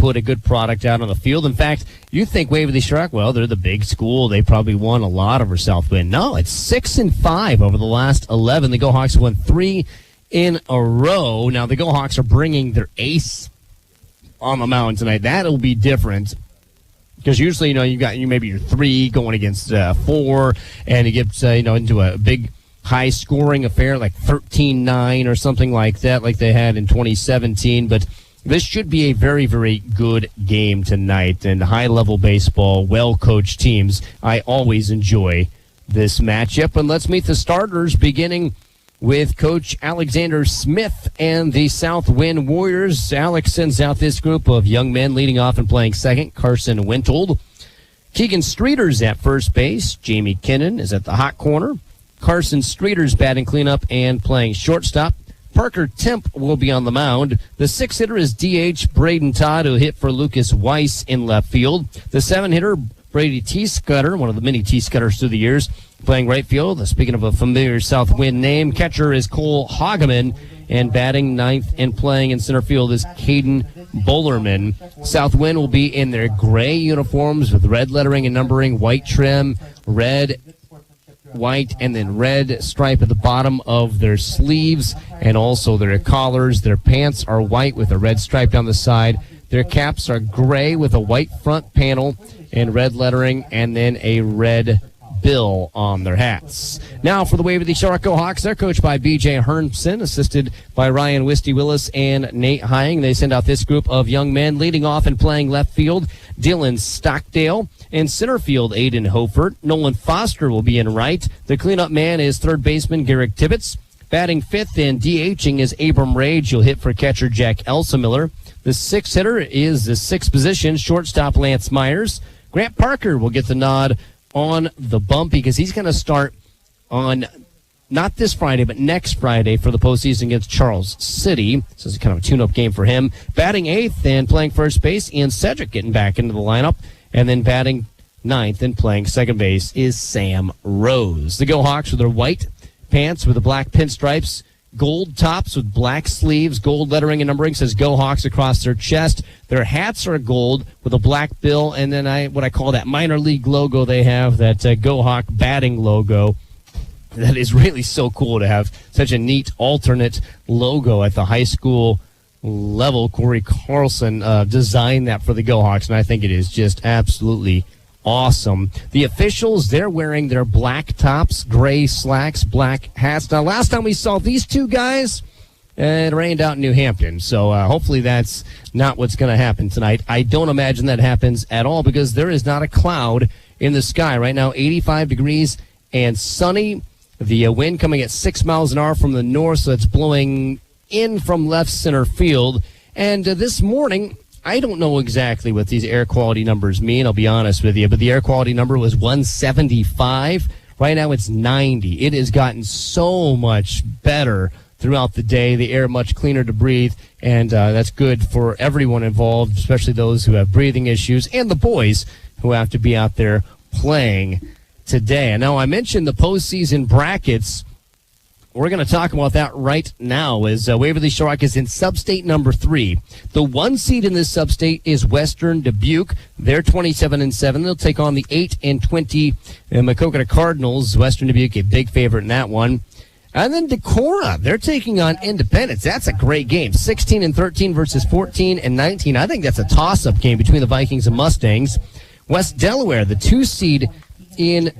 put a good product out on the field. In fact, you think Waverly Shark, well, they're the big school. They probably won a lot over South Winn. No, it's 6-5 over the last 11. The Go Hawks have won 3 in a row. Now, the Go Hawks are bringing their ace on the mound tonight. That'll be different. Because usually, you got maybe your 3 going against 4, and it gets into a big high-scoring affair like 13-9 or something like that, like they had in 2017. But this should be a very, very good game tonight. And high-level baseball, well-coached teams. I always enjoy this matchup. And let's meet the starters, beginning with Coach Alexander Smith and the South Winn Warriors. Alex sends out this group of young men leading off and playing second. Carson Wintold. Keegan Streeter's at first base. Jamie Kinnan is at the hot corner. Carson Streeter's batting cleanup and playing shortstop. Parker Temp will be on the mound. The 6-hitter is DH Braden Todd, who hit for Lucas Weiss in left field. The 7-hitter, Brady T-Scudder, one of the many T-Scudders through the years, playing right field. Speaking of a familiar South Winn name, catcher is Cole Hageman, and batting ninth and playing in center field is Caden Bowlerman. South Winn will be in their gray uniforms with red lettering and numbering, white trim, red, white, and then red stripe at the bottom of their sleeves and also their collars. Their pants are white with a red stripe down the side. Their caps are gray with a white front panel and red lettering, and then a red bill on their hats. Now for the Waverly Shark Go Hawks, they're coached by B.J. Hermson, assisted by Ryan Wisty-Willis and Nate Hying. They send out this group of young men. Leading off and playing left field, Dylan Stockdale. In center field, Aiden Hofert. Nolan Foster will be in right. The cleanup man is third baseman Garrick Tibbetts. Batting fifth and DHing is Abram Rage. He'll hit for catcher Jack Elsamiller. The 6-hitter is the sixth position, shortstop Lance Myers. Grant Parker will get the nod on the bump because he's going to start on not this Friday, but next Friday for the postseason against Charles City. So it's kind of a tune-up game for him. Batting eighth and playing first base, Ian Cedric getting back into the lineup. And then batting ninth and playing second base is Sam Rose. The Go Hawks with their white pants with the black pinstripes, gold tops with black sleeves, gold lettering and numbering says Go Hawks across their chest. Their hats are gold with a black bill, and then what I call that minor league logo they have, that Go Hawk batting logo. That is really so cool to have such a neat alternate logo at the high school level. Corey Carlson designed that for the Go Hawks, and I think it is just absolutely awesome. The officials, they're wearing their black tops, gray slacks, black hats. Now, last time we saw these two guys, it rained out in New Hampton, so hopefully that's not what's going to happen tonight. I don't imagine that happens at all because there is not a cloud in the sky. Right now, 85 degrees and sunny. The wind coming at 6 miles an hour from the north, so it's blowing in from left center field. And this morning, I don't know exactly what these air quality numbers mean, I'll be honest with you, but the air quality number was 175. Right now it's 90. It has gotten so much better throughout the day. The air much cleaner to breathe, and that's good for everyone involved, especially those who have breathing issues and the boys who have to be out there playing today. And now I mentioned the postseason brackets. We're going to talk about that right now as Waverly Shark is in substate number 3. The 1 seed in this substate is Western Dubuque. They're 27-7. They'll take on the 8-20 Maquoketa Cardinals. Western Dubuque, a big favorite in that one. And then Decorah, they're taking on Independence. That's a great game. 16-13 versus 14-19. I think that's a toss-up game between the Vikings and Mustangs. West Delaware, the 2 seed in...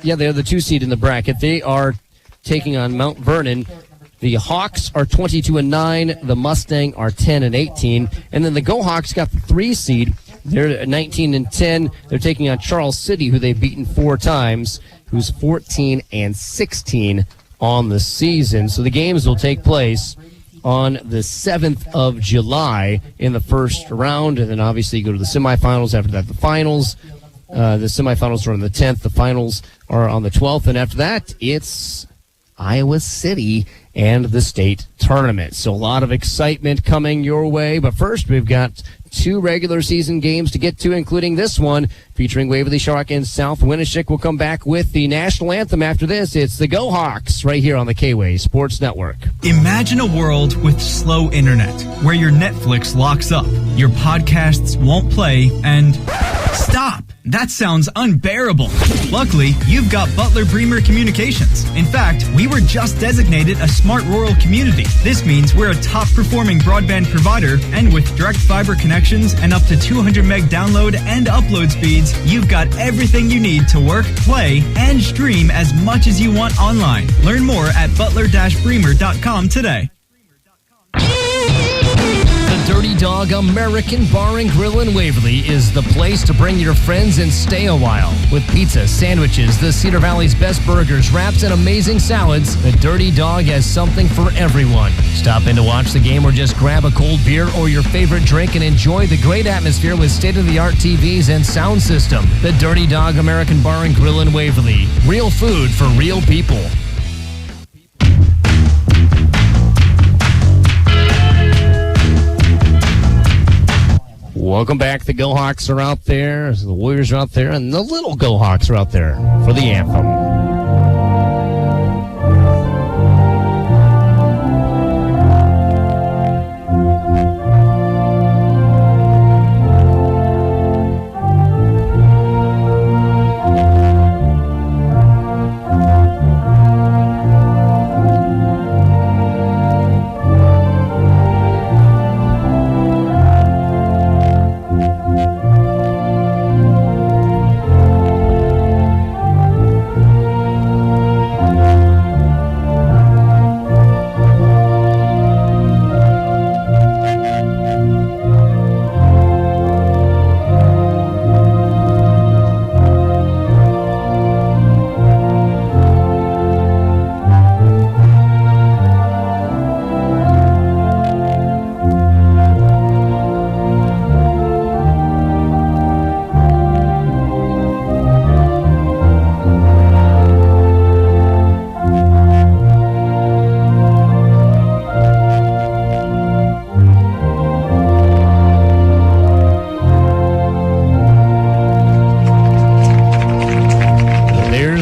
they're the 2 seed in the bracket. They are taking on Mount Vernon. The Hawks are 22-9. The Mustang are 10-18. And then the Go Hawks got the 3 seed. They're 19-10. They're taking on Charles City, who they've beaten 4 times, who's 14-16 on the season. So the games will take place on the 7th of July in the first round. And then obviously you go to the semifinals. After that, the finals. The semifinals are on the 10th. The finals are on the 12th. And after that, it's Iowa City and the state tournament. So a lot of excitement coming your way. But first, we've got 2 regular season games to get to, including this one featuring Waverly Shark and South Winneshiek. We'll come back with the national anthem after this. It's the Go Hawks right here on the K-Way Sports Network. Imagine a world with slow internet where your Netflix locks up, your podcasts won't play, and stop. That sounds unbearable. Luckily, you've got Butler Bremer Communications. In fact, we were just designated a smart rural community. This means we're a top-performing broadband provider, and with direct fiber connections and up to 200 meg download and upload speeds, you've got everything you need to work, play, and stream as much as you want online. Learn more at butler-bremer.com today. The Dirty Dog American Bar and Grill in Waverly is the place to bring your friends and stay a while. With pizza, sandwiches, the Cedar Valley's best burgers, wraps, and amazing salads, the Dirty Dog has something for everyone. Stop in to watch the game or just grab a cold beer or your favorite drink and enjoy the great atmosphere with state-of-the-art TVs and sound system. The Dirty Dog American Bar and Grill in Waverly. Real food for real people. Welcome back. The Go Hawks are out there, the Warriors are out there, and the little Go Hawks are out there for the anthem.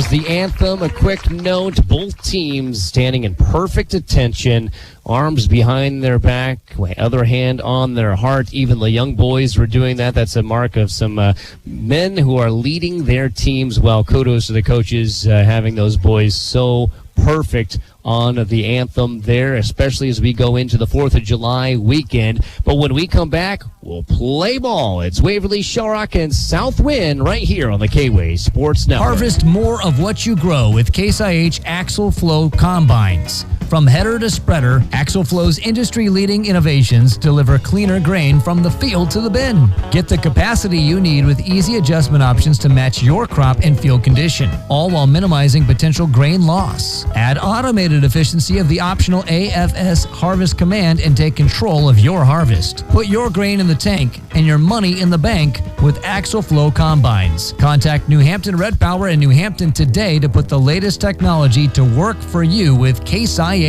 The anthem, a quick note, both teams standing in perfect attention, arms behind their back, other hand on their heart. Even the young boys were doing that. That's a mark of some men who are leading their teams well. Kudos to the coaches having those boys so perfect on the anthem there, especially as we go into the 4th of July weekend. But when we come back, we'll play ball. It's Waverly Shark and South Winn right here on the K-Way Sports Network. Harvest more of what you grow with Case IH Axle Flow Combines. From header to spreader, Axle Flow's industry-leading innovations deliver cleaner grain from the field to the bin. Get the capacity you need with easy adjustment options to match your crop and field condition, all while minimizing potential grain loss. Add automated efficiency of the optional AFS Harvest Command and take control of your harvest. Put your grain in the tank and your money in the bank with Axle Flow Combines. Contact New Hampton Red Power in New Hampton today to put the latest technology to work for you with Case IH.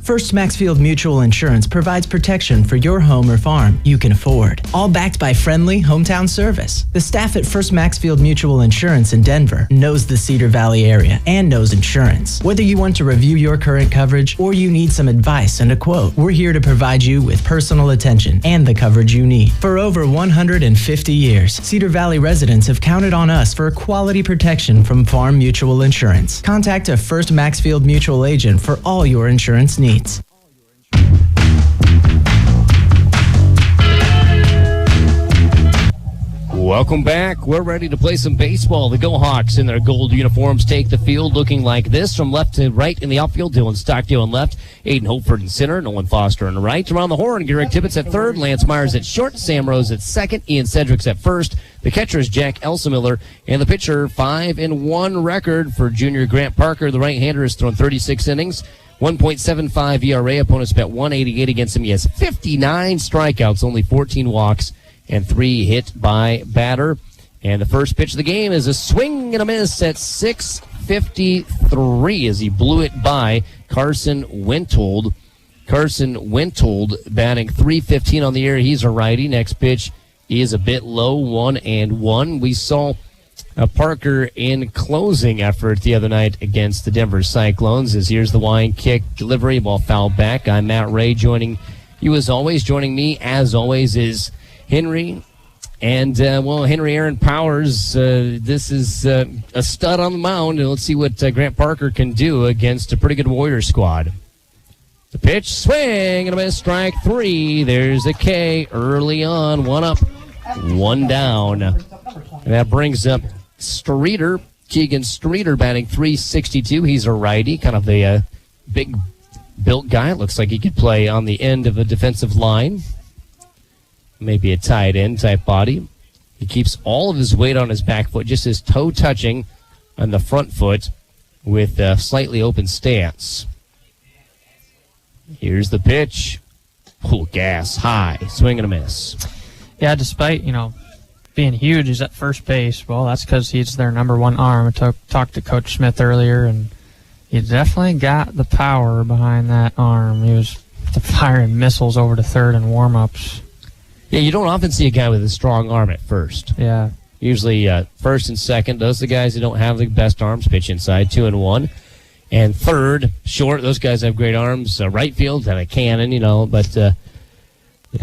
First Maxfield Mutual Insurance provides protection for your home or farm you can afford, all backed by friendly hometown service. The staff at First Maxfield Mutual Insurance in Denver knows the Cedar Valley area and knows insurance. Whether you want to review your current coverage or you need some advice and a quote, we're here to provide you with personal attention and the coverage you need. For over 150 years, Cedar Valley residents have counted on us for quality protection from Farm Mutual Insurance. Contact a First Maxfield Mutual agent for all your insurance needs. Welcome back. We're ready to play some baseball. The Go Hawks in their gold uniforms take the field looking like this. From left to right in the outfield, Dylan Stockdale on left, Aiden Holford in center, Nolan Foster on the right. Around the horn, Garrick Tippett at third, Lance Myers at short, Sam Rose at second, Ian Cedricks at first. The catcher is Jack Elsamiller, and the pitcher, 5-1 record for junior Grant Parker. The right-hander has thrown 36 innings. 1.75 ERA. Opponents bet 188 against him. He has 59 strikeouts, only 14 walks, and 3 hit by batter. And the first pitch of the game is a swing and a miss at 6-2. 353 as he blew it by Carson Wintold. Carson Wintold batting 315 on the year. He's a righty. Next pitch is a bit low, 1-1. We saw Parker in closing effort the other night against the Denver Cyclones. As here's the wind kick delivery, ball fouled back. I'm Matt Ray, joining you as always. Joining me as always is Henry. And, Henry Aaron Powers, this is a stud on the mound. And let's see what Grant Parker can do against a pretty good Warrior squad. The pitch, swing, and a miss, strike 3. There's a K early on. 1 up, 1 down. And that brings up Streeter, Keegan Streeter, batting 362. He's a righty, kind of a big built guy. Looks like he could play on the end of a defensive line. Maybe a tight end type body. He keeps all of his weight on his back foot, just his toe touching on the front foot with a slightly open stance. Here's the pitch. Ooh, gas, high, swing and a miss. Yeah, despite, being huge, he's at first base. Well, that's because he's their number one arm. I talked to Coach Smith earlier, and he definitely got the power behind that arm. He was firing missiles over to third in warm-ups. Yeah, you don't often see a guy with a strong arm at first. Yeah. Usually first and second, those are the guys who don't have the best arms, pitch inside, 2-1. And third, short, those guys have great arms. Right field, and a cannon, but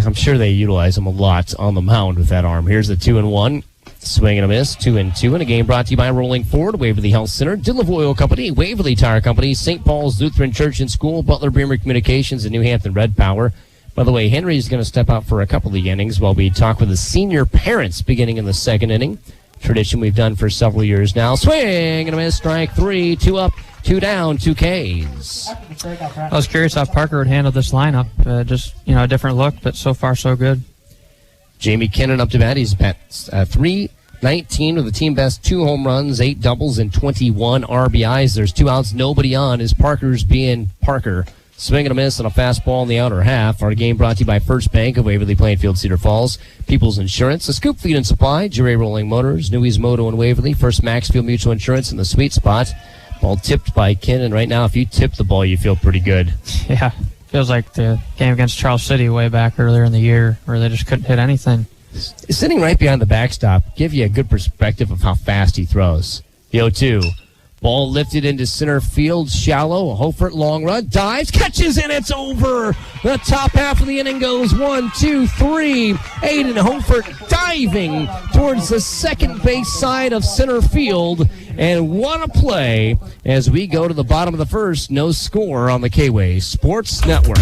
I'm sure they utilize them a lot on the mound with that arm. Here's the 2-1. Swing and a miss, 2-2. And a game brought to you by Rolling Forward, Waverly Health Center, Dillov Oil Company, Waverly Tire Company, St. Paul's Lutheran Church and School, Butler Bremer Communications, and New Hampton Red Power. By the way, Henry's going to step out for a couple of the innings while we talk with the senior parents beginning in the second inning. Tradition we've done for several years now. Swing and a miss, strike 3, 2 up, 2 down, 2 Ks. I was curious how Parker would handle this lineup. Just, a different look, but so far so good. Jamie Kinnon up to bat. He's at 319 with the team best 2 home runs, 8 doubles, and 21 RBIs. There's 2 outs, nobody on as Parker's being Parker. Swing and a miss on a fastball in the outer half. Our game brought to you by First Bank of Waverly Plainfield, Cedar Falls, People's Insurance, the Scoop Feed and Supply, Juray Rolling Motors, Newey's Moto and Waverly, First Maxfield Mutual Insurance in the sweet spot. Ball tipped by Kinnon. Right now, if you tip the ball, you feel pretty good. Yeah, feels like the game against Charles City way back earlier in the year where they just couldn't hit anything. Sitting right behind the backstop give you a good perspective of how fast he throws. The 0-2. Ball lifted into center field, shallow. Hofert long run, dives, catches, and it's over. The top half of the inning goes 1, 2, 3. Aiden Hofert diving towards the second base side of center field. And what a play as we go to the bottom of the first. No score on the K-Way Sports Network.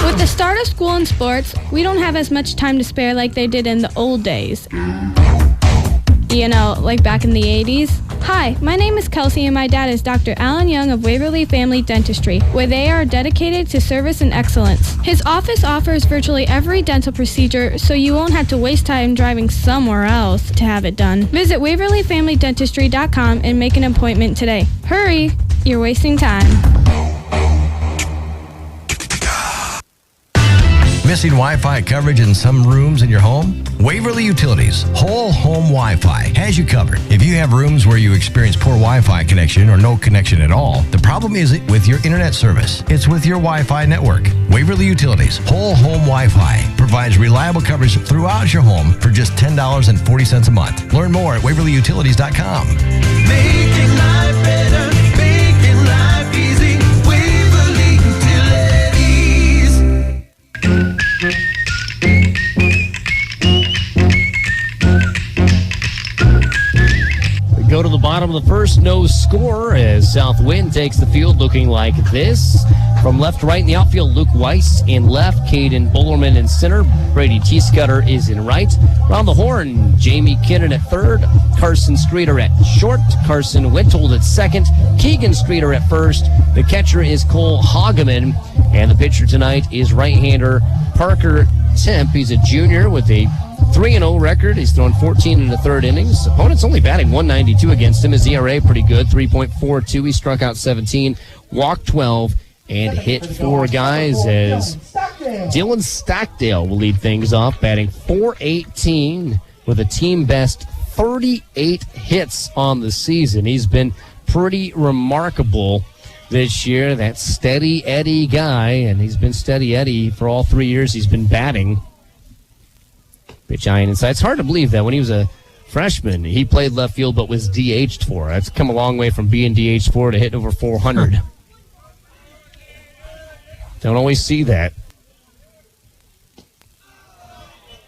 With the start of school and sports, we don't have as much time to spare like they did in the old days. Like back in the 80s. Hi, my name is Kelsey and my dad is Dr. Alan Young of Waverly Family Dentistry, where they are dedicated to service and excellence. His office offers virtually every dental procedure, so you won't have to waste time driving somewhere else to have it done. Visit WaverlyFamilyDentistry.com and make an appointment today. Hurry, you're wasting time. Missing Wi-Fi coverage in some rooms in your home? Waverly Utilities Whole Home Wi-Fi has you covered. If you have rooms where you experience poor Wi-Fi connection or no connection at all, the problem isn't with your internet service. It's with your Wi-Fi network. Waverly Utilities Whole Home Wi-Fi provides reliable coverage throughout your home for just $10.40 a month. Learn more at WaverlyUtilities.com. Making life better, making life easy. Waverly Utilities. We go to the bottom of the first, no score as South Winn takes the field looking like this. From left to right in the outfield, Luke Weiss in left, Caden Bullerman in center, Brady T-Scudder is in right. Around the horn, Jamie Kinnon at third, Carson Streeter at short, Carson Wintold at second, Keegan Streeter at first. The catcher is Cole Hageman, and the pitcher tonight is right-hander Parker Temp. He's a junior with a 3-0 record. He's thrown 14 in the third innings. Opponent's only batting 192 against him. His ERA pretty good, 3.42. He struck out 17, walked 12, and hit 4 guys as Dylan Stockdale will lead things off, batting .418 with a team best 38 hits on the season. He's been pretty remarkable this year. That steady Eddie guy, and he's been steady Eddie for all 3 years he's been batting. Pitch high and inside. It's hard to believe that when he was a freshman, he played left field but was DH'd for. That's come a long way from being DH'd for to hitting over 400. Don't always see that.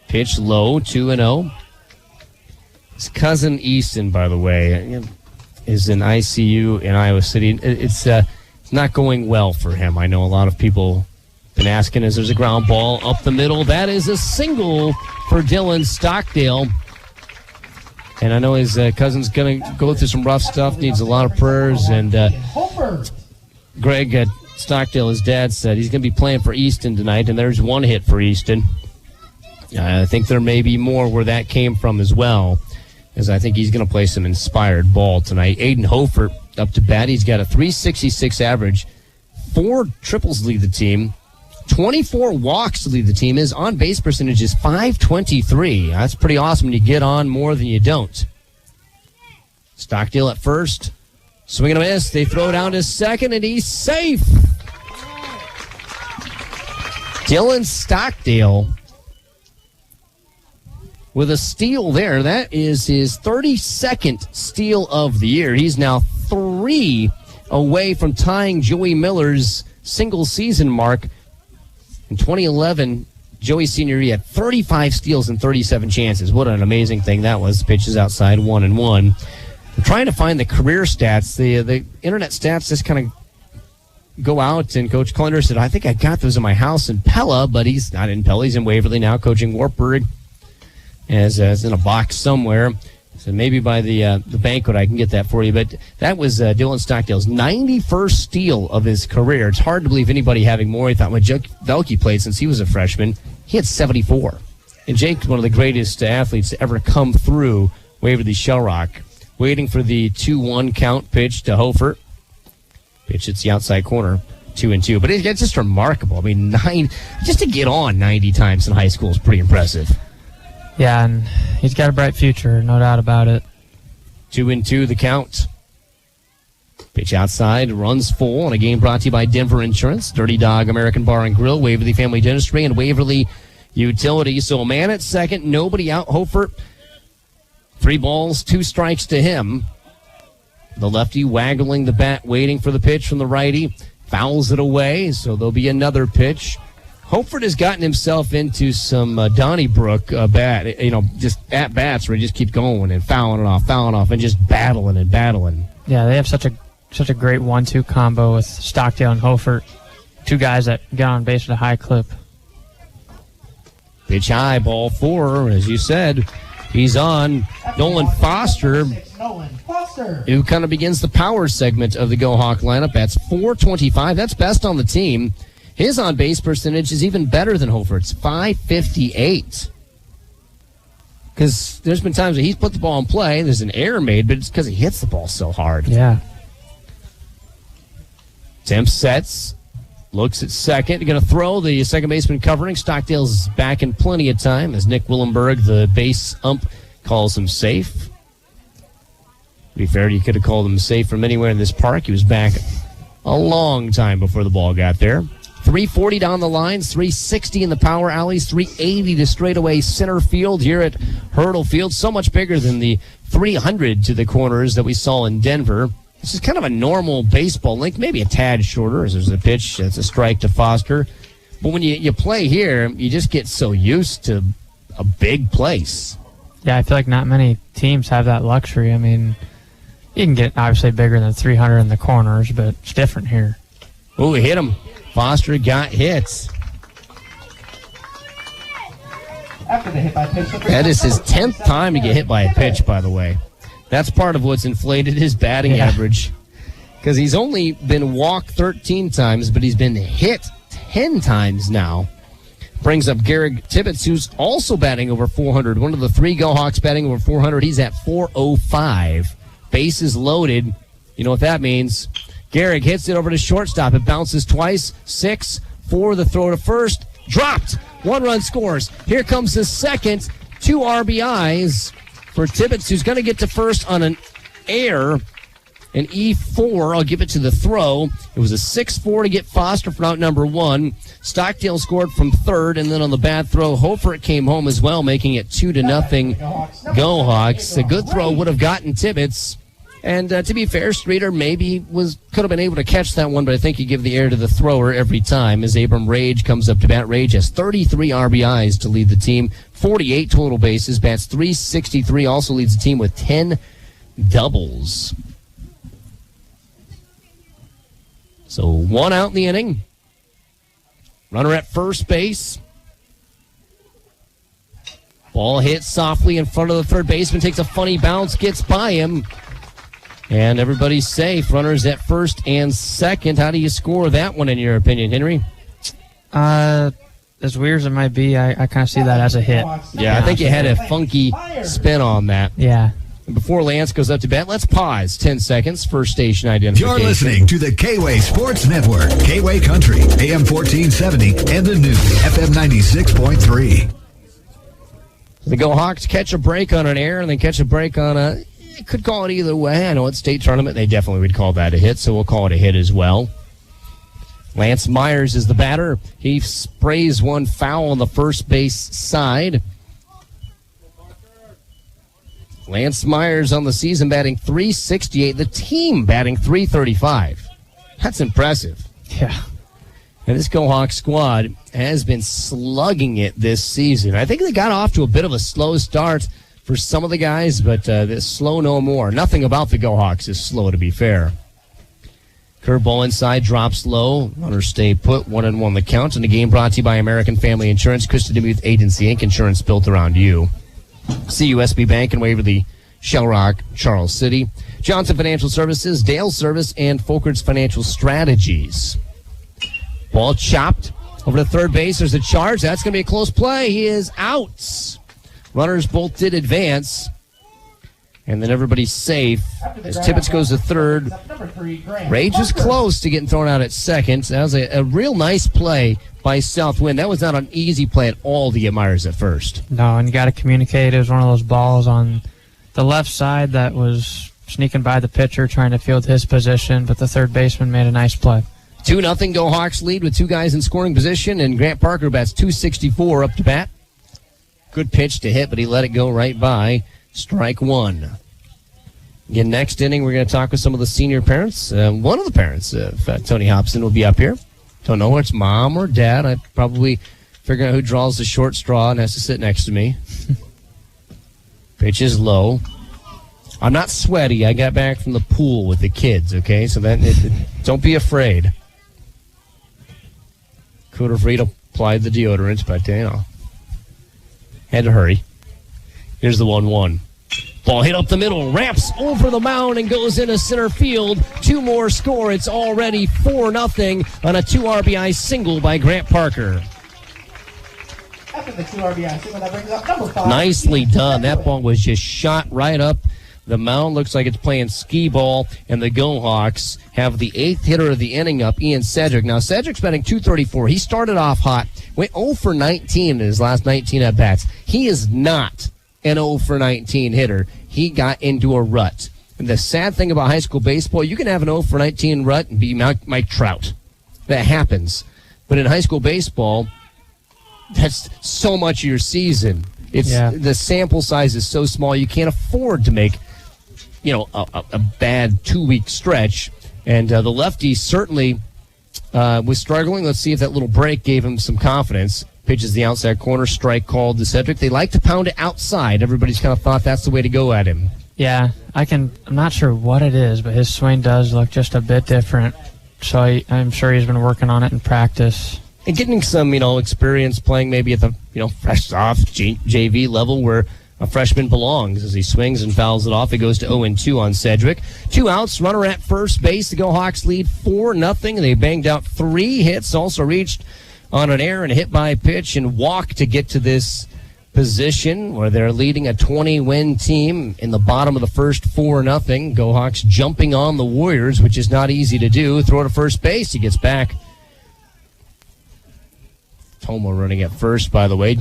Pitch low, 2-0. His cousin Easton, by the way, is in ICU in Iowa City. It's not going well for him. I know a lot of people been asking as there's a ground ball up the middle. That is a single for Dylan Stockdale. And I know his cousin's going to go through some rough stuff, needs a lot of prayers. And Greg Stockdale, his dad, said he's going to be playing for Easton tonight, and there's one hit for Easton. I think there may be more where that came from as well, as I think he's going to play some inspired ball tonight. Aiden Hofer up to bat. He's got a .366 average, 4 triples lead the team, 24 walks to lead the team. His on-base percentage is .523. That's pretty awesome when you get on more than you don't. Stockdale at first. Swing and a miss. They throw down to second, and he's safe. Dylan Stockdale with a steal there. That is his 32nd steal of the year. He's now 3 away from tying Joey Miller's single-season mark. In 2011, Joey's senior year had 35 steals and 37 chances. What an amazing thing that was. Pitches outside, 1-1. I'm trying to find the career stats. The internet stats just kind of go out, and Coach Clunder said, I think I got those in my house in Pella, but he's not in Pella. He's in Waverly now, coaching Wartburg. As in a box somewhere. So maybe by the banquet I can get that for you. But that was Dylan Stockdale's 91st steal of his career. It's hard to believe anybody having more. I thought when Jake Velke played since he was a freshman, he had 74. And Jake's one of the greatest athletes to ever come through Waverly Shell Rock. Waiting for the 2-1 count pitch to Hofer. Pitch hits the outside corner, 2-2. But it's just remarkable. I mean, just to get on 90 times in high school is pretty impressive. Yeah, and he's got a bright future, no doubt about it. 2-2 the count. Pitch outside, runs full, and a game brought to you by Denver Insurance, Dirty Dog American Bar and Grill, Waverly Family Dentistry, and Waverly Utilities. So a man at second, nobody out. Hofer, 3 balls, 2 strikes to him. The lefty waggling the bat, waiting for the pitch from the righty. Fouls it away, so there'll be another pitch. Hofer has gotten himself into some Donnybrook just at-bats where he just keeps going and fouling off, and just battling. Yeah, they have such a great 1-2 combo with Stockdale and Hofer. 2 guys that get on base at a high clip. Pitch high, ball 4, as you said. He's on. Nolan Foster, who kind of begins the power segment of the Go Hawk lineup. That's .425. That's best on the team. His on-base percentage is even better than Hofer. It's .558. Because there's been times that he's put the ball in play, there's an error made, but it's because he hits the ball so hard. Yeah. Temp sets, looks at second. Going to throw the second baseman covering. Stockdale's back in plenty of time as Nick Willenberg, the base ump, calls him safe. To be fair, you could have called him safe from anywhere in this park. He was back a long time before the ball got there. 340 down the lines, 360 in the power alleys, 380 to straightaway center field here at Hurdle Field. So much bigger than the 300 to the corners that we saw in Denver. This is kind of a normal baseball length, maybe a tad shorter as there's a pitch. That's a strike to Foster. But when you play here, you just get so used to a big place. Yeah, I feel like not many teams have that luxury. I mean, you can get obviously bigger than 300 in the corners, but it's different here. Oh, he hit him. Foster got hits. That is his 10th time to get hit by a pitch, by the way. That's part of what's inflated his batting average. Because he's only been walked 13 times, but he's been hit 10 times now. Brings up Garrick Tibbetts, who's also batting over 400. One of the 3 Go Hawks batting over 400. He's at 405. Bases loaded. You know what that means. Garrick hits it over to shortstop. It bounces twice. 6 for the throw to first. Dropped. 1 run scores. Here comes the second. 2 RBIs for Tibbetts, who's going to get to first on an air. An E4, I'll give it to the throw. It was a 6-4 to get Foster for out number 1. Stockdale scored from third, and then on the bad throw, Hofer came home as well, making it 2-0. Go Hawks. A good throw would have gotten Tibbetts. And to be fair, Streeter maybe could have been able to catch that one, but I think you give the air to the thrower every time as Abram Rage comes up to bat. Rage has 33 RBIs to lead the team, 48 total bases, bats .363, also leads the team with 10 doubles. So 1 out in the inning. Runner at first base. Ball hits softly in front of the third baseman, takes a funny bounce, gets by him. And everybody's safe. Runners at first and second. How do you score that one in your opinion, Henry? As weird as it might be, I kind of see that as a hit. Yeah, I think you had a funky spin on that. Yeah. And before Lance goes up to bat, let's pause 10 seconds. First station identification. You're listening to the K-Way Sports Network. K-Way Country, AM 1470, and the new FM 96.3. The Go Hawks catch a break on an air and then catch a break on a... You could call it either way. I know it's state tournament. They definitely would call that a hit, so we'll call it a hit as well. Lance Myers is the batter. He sprays one foul on the first base side. Lance Myers on the season batting .368. The team batting .335. That's impressive. Yeah. And this Go Hawks squad has been slugging it this season. I think they got off to a bit of a slow start for some of the guys, but this slow no more. Nothing about the Go Hawks is slow, to be fair. Curveball inside, drops low. Runners stay put, 1-1 the count. And the game brought to you by American Family Insurance, Christa DeMuth Agency, Inc. Insurance built around you. CUSB Bank in Waverly, Shell Rock, Charles City. Johnson Financial Services, Dale Service, and Folkert's Financial Strategies. Ball chopped over to third base. There's a charge. That's going to be a close play. He is out. Runners both did advance. And then everybody's safe as Tibbetts goes to third. Rage is close to getting thrown out at second. That was a real nice play by South Winn. That was not an easy play at all to get Myers at first. No, and you got to communicate. It was one of those balls on the left side that was sneaking by the pitcher, trying to field his position, but the third baseman made a nice play. 2-0 Go Hawks lead with two guys in scoring position, and Grant Parker bats .264 up to bat. Good pitch to hit, but he let it go right by. Strike one. Again, next inning, we're going to talk with some of the senior parents. One of the parents, Tony Hobson, will be up here. Don't know if it's mom or dad. I'd probably figure out who draws the short straw and has to sit next to me. Pitch is low. I'm not sweaty. I got back from the pool with the kids, okay? So don't be afraid. Could have applied the deodorant, but, had to hurry. Here's the 1-1. Ball hit up the middle, ramps over the mound, and goes into center field. Two more score. It's already 4-0 on a 2 RBI single by Grant Parker. After the 2 RBI single, that brings up number 5. Nicely done. That ball was just shot right up the mound. Looks like it's playing skee ball, and the Go Hawks have the 8th hitter of the inning up, Ian Cedric. Now, Cedric's batting .234. He started off hot, went 0 for 19 in his last 19 at-bats. He is not an 0 for 19 hitter. He got into a rut. And the sad thing about high school baseball, you can have an 0 for 19 rut and be Mike Trout. That happens. But in high school baseball, that's so much of your season. The sample size is so small, you can't afford to make, a bad 2-week stretch. And the lefty certainly was struggling. Let's see if that little break gave him some confidence. Pitches the outside corner, strike called to Cedric. They like to pound it outside. Everybody's kind of thought that's the way to go at him. Yeah, I'm not sure what it is, but his swing does look just a bit different. So I'm sure he's been working on it in practice. And getting some, experience playing maybe at the, fresh off JV level where a freshman belongs. As he swings and fouls it off, it goes to 0-2 on Cedric. 2 outs, runner at first base. The Go Hawks lead 4-0. They banged out 3 hits, also reached on an error and hit by a pitch and walked to get to this position where they're leading a 20-win team in the bottom of the first 4-0. Go Hawks jumping on the Warriors, which is not easy to do. Throw to first base. He gets back. Toma running at first, by the way.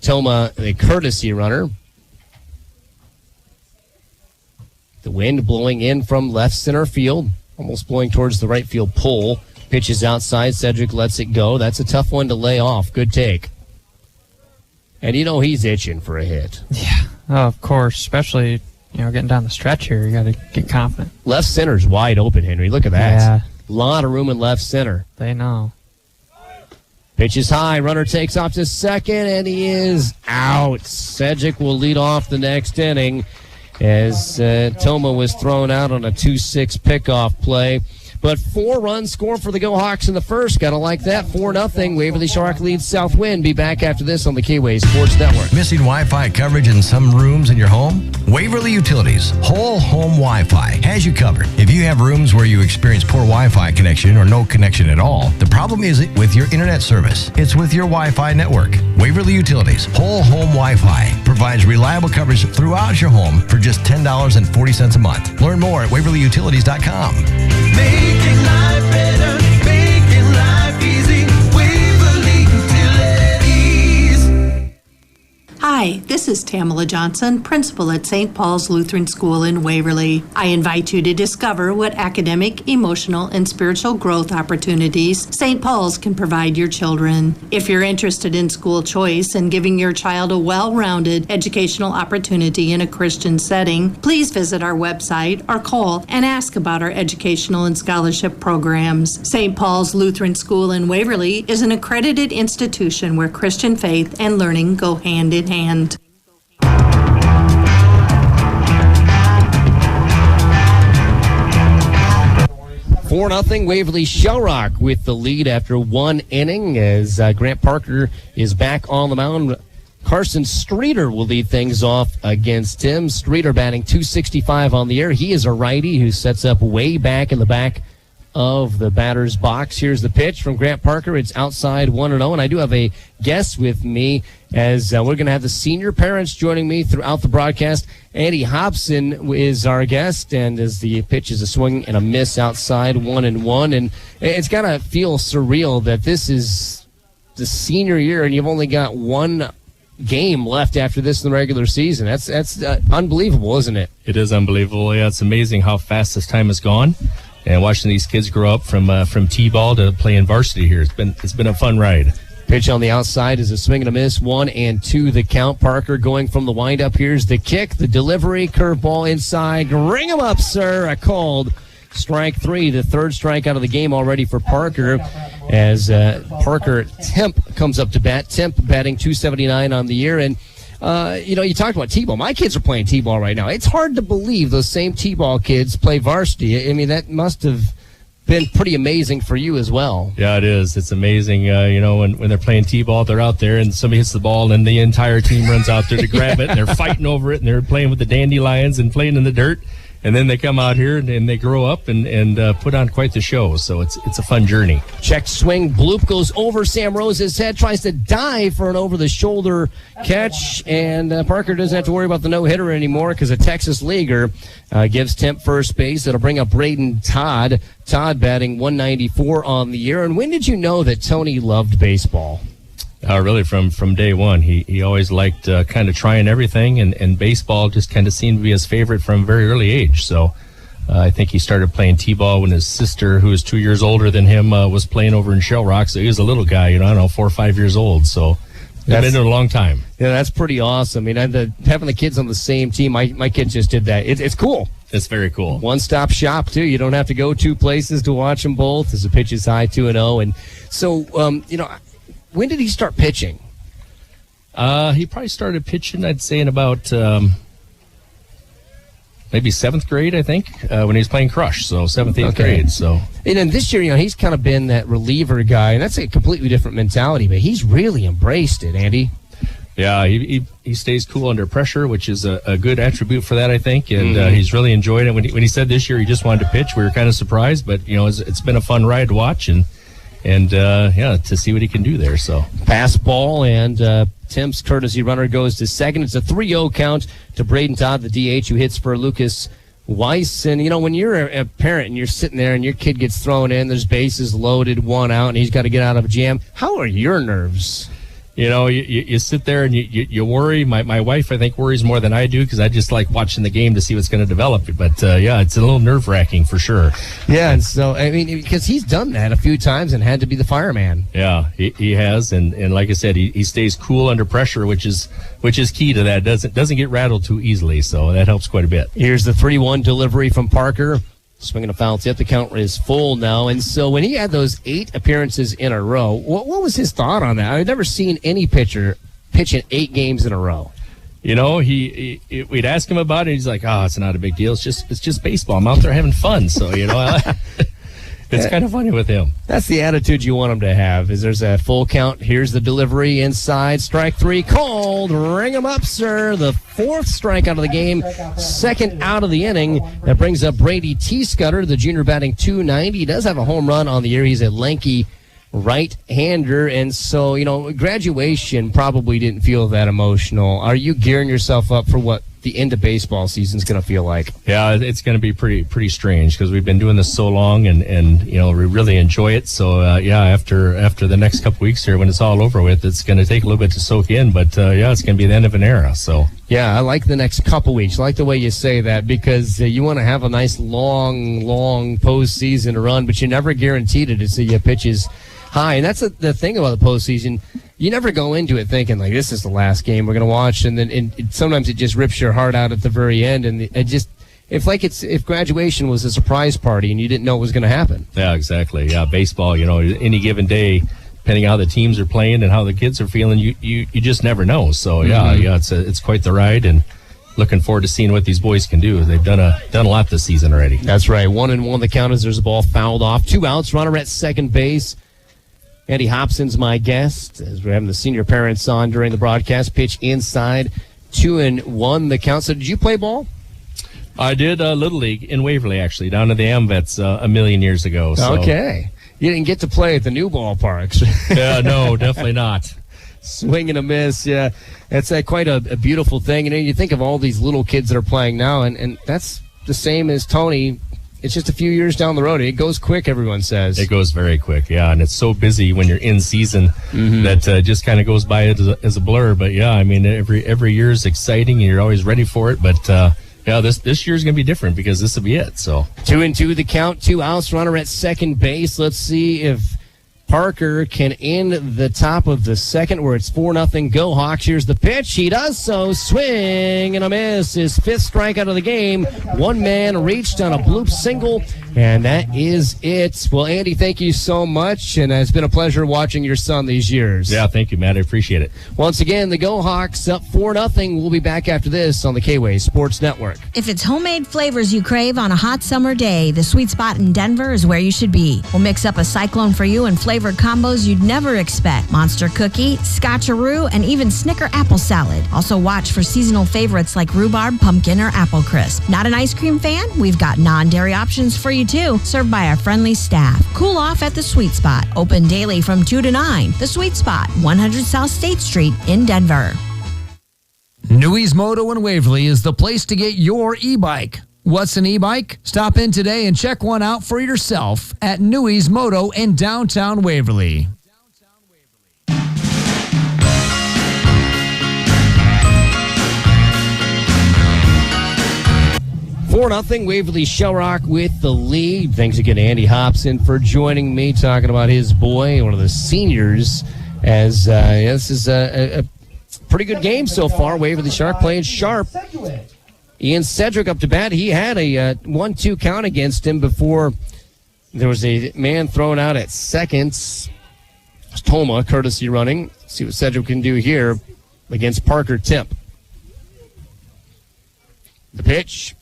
Toma, the courtesy runner. The wind blowing in from left center field, almost blowing towards the right field pole. Pitches outside. Cedric lets it go. That's a tough one to lay off. Good take. And he's itching for a hit. Yeah, of course, especially getting down the stretch here. You got to get confident. Left center's wide open, Henry. Look at that. Yeah. A lot of room in left center. They know. Pitch is high. Runner takes off to second, and he is out. Cedric will lead off the next inning as Toma was thrown out on a 2-6 pickoff play. But 4 runs scored for the Go Hawks in the first. Gotta like that. 4-0. Waverly Shark leads South Winn. Be back after this on the K-Way Sports Network. Missing Wi-Fi coverage in some rooms in your home? Waverly Utilities Whole Home Wi-Fi has you covered. If you have rooms where you experience poor Wi-Fi connection or no connection at all, the problem isn't with your internet service. It's with your Wi-Fi network. Waverly Utilities Whole Home Wi-Fi provides reliable coverage throughout your home for just $10.40 a month. Learn more at waverlyutilities.com. Making life better, making life easy. Waverly Utilities. Hi, this is Tamala Johnson, principal at St. Paul's Lutheran School in Waverly. I invite you to discover what academic, emotional, and spiritual growth opportunities St. Paul's can provide your children. If you're interested in school choice and giving your child a well-rounded educational opportunity in a Christian setting, please visit our website or call and ask about our educational and scholarship programs. St. Paul's Lutheran School in Waverly is an accredited institution where Christian faith and learning go hand in hand. 4-0 Waverly Shellrock with the lead after 1 inning as Grant Parker is back on the mound. Carson Streeter will lead things off against him. Streeter batting .265 on the year. He is a righty who sets up way back in the back of the batter's box. Here's the pitch from Grant Parker. It's outside 1-0, and I do have a guest with me as we're going to have the senior parents joining me throughout the broadcast. Andy Hobson is our guest, and as the pitch is a swing and a miss outside 1-1, and it's got to feel surreal that this is the senior year and you've only got 1 game left after this in the regular season. That's unbelievable, isn't it? It is unbelievable. Yeah, it's amazing how fast this time has gone. And watching these kids grow up from T-ball to playing varsity here, it's been a fun ride. Pitch on the outside is a swing and a miss. 1-2 the count. Parker going from the windup. Here's the kick, the delivery, curveball inside. Ring him up, sir. A called strike 3. The third strike out of the game already for Parker as Parker Temp comes up to bat. Temp batting .279 on the year. And you talked about T-ball. My kids are playing T-ball right now. It's hard to believe those same T-ball kids play varsity. I mean, that must have been pretty amazing for you as well. Yeah, it is. It's amazing. When they're playing T-ball, they're out there and somebody hits the ball and the entire team runs out there to grab it and they're fighting over it and they're playing with the dandelions and playing in the dirt. And then they come out here and they grow up and put on quite the show. So it's a fun journey. Check swing. Bloop goes over Sam Rose's head, tries to dive for an over-the-shoulder catch. And Parker doesn't have to worry about the no-hitter anymore because a Texas leaguer gives Temp first base. It'll bring up Braden Todd. Todd batting .194 on the year. And when did you know that Tony loved baseball? Really from day one. He always liked kind of trying everything, and baseball just kind of seemed to be his favorite from a very early age. So I think he started playing T-ball when his sister, who is 2 years older than him, was playing over in Shell Rock. So he was a little guy, I don't know, 4 or 5 years old. So they've been there a long time. Yeah, that's pretty awesome. I mean, having the kids on the same team, my kids just did that. It's cool. It's very cool. One-stop shop, too. You don't have to go 2 places to watch them both as the pitch is high 2-0. And so, when did he start pitching? He probably started pitching, I'd say, in about maybe 7th grade, I think, when he was playing Crush. So 7th, 8th grade. So, and then this year, he's kind of been that reliever guy, and that's a completely different mentality, but he's really embraced it, Andy. Yeah, he stays cool under pressure, which is a good attribute for that, I think, and he's really enjoyed it. When he said this year he just wanted to pitch, we were kind of surprised, but, it's been a fun ride to watch, and to see what he can do there. So pass ball, and Tim's courtesy runner goes to second. It's a 3-0 count to Braden Todd, the DH, who hits for Lucas Weiss. And, when you're a parent and you're sitting there and your kid gets thrown in, there's bases loaded, 1 out, and he's got to get out of a jam, how are your nerves? You sit there and you worry. My wife, I think, worries more than I do because I just like watching the game to see what's going to develop. But it's a little nerve-wracking for sure. Yeah, and so I mean, because he's done that a few times and had to be the fireman. Yeah, he has, and like I said, he stays cool under pressure, which is key to that. Doesn't get rattled too easily, so that helps quite a bit. Here's the 3-1 delivery from Parker. Swinging a foul tip. The count is full now. And so when he had those 8 appearances in a row, what was his thought on that? I've never seen any pitcher pitch in 8 games in a row. We'd ask him about it. He's like, it's not a big deal. It's just baseball. I'm out there having fun. So, it's kind of funny with him. That's the attitude you want him to have. Is there's a full count. Here's the delivery inside. Strike 3 called. Ring him up, sir. The 4th strike out of the game. 2nd out of the inning. That brings up Brady T. Scudder, the junior, batting .290. He does have a home run on the year. He's a lanky right-hander. And so, graduation probably didn't feel that emotional. Are you gearing yourself up for what the end of baseball season is going to feel like? Yeah, it's going to be pretty strange because we've been doing this so long and we really enjoy it. So after the next couple weeks here, when it's all over with, it's going to take a little bit to soak in. But it's going to be the end of an era. So yeah, I like the next couple weeks. I like the way you say that because you want to have a nice long postseason run, but you're never guaranteed it to see your pitches high. And that's the thing about the postseason. You never go into it thinking like this is the last game we're going to watch, and then sometimes it just rips your heart out at the very end, and if graduation was a surprise party and you didn't know what was going to happen. Yeah, exactly. Yeah, baseball. any given day, depending on how the teams are playing and how the kids are feeling, you just never know. So it's quite the ride, and looking forward to seeing what these boys can do. They've done a lot this season already. That's right. 1-1 the count is there's a ball fouled off. 2 outs. Runner at second base. Andy Hobson's my guest as we're having the senior parents on during the broadcast. Pitch inside, 2-1 the count. So did you play ball? I did Little League in Waverly, actually, down at the AMVETs a million years ago. So. Okay. You didn't get to play at the new ballparks. Yeah, no, definitely not. Swing and a miss, yeah. That's quite a beautiful thing. You think of all these little kids that are playing now, and that's the same as Tony. It's just a few years down the road. It goes quick, everyone says. It goes very quick, yeah. And it's so busy when you're in season that just kind of goes by as a blur. But, yeah, I mean, every year is exciting, and you're always ready for it. But, this year's going to be different because this will be it. So 2-2 the count, 2 outs, runner at second base. Let's see if Parker can end the top of the second where it's 4-0 go Hawks. Here's the pitch. He does so. Swing and a miss. His 5th strikeout of the game. One man reached on a bloop single, and that is it. Well, Andy, thank you so much, and it's been a pleasure watching your son these years. Yeah, thank you, Matt. I appreciate it. Once again, the Go Hawks up 4-0. We'll be back after this on the K-Way Sports Network. If it's homemade flavors you crave on a hot summer day, the Sweet Spot in Denver is where you should be. We'll mix up a cyclone for you and flavored combos you'd never expect. Monster cookie, scotcheroo, and even Snicker apple salad. Also watch for seasonal favorites like rhubarb, pumpkin, or apple crisp. Not an ice cream fan? We've got non-dairy options for you too, served by our friendly staff. Cool off at the Sweet Spot. Open daily from 2 to 9. The Sweet Spot, 100 South State Street in Denver. Newey's Moto in Waverly is the place to get your e-bike. What's an e-bike? Stop in today and check one out for yourself at Newey's Moto in downtown Waverly. Four 4-0 Waverly Shellrock with the lead. Thanks again to Andy Hobson for joining me, talking about his boy, one of the seniors. As this is a pretty good game so far. Waverly Shark playing sharp. Ian Cedric up to bat. He had a 1-2 count against him before there was a man thrown out at seconds. Toma, courtesy running. See what Cedric can do here against Parker Timp. The pitch.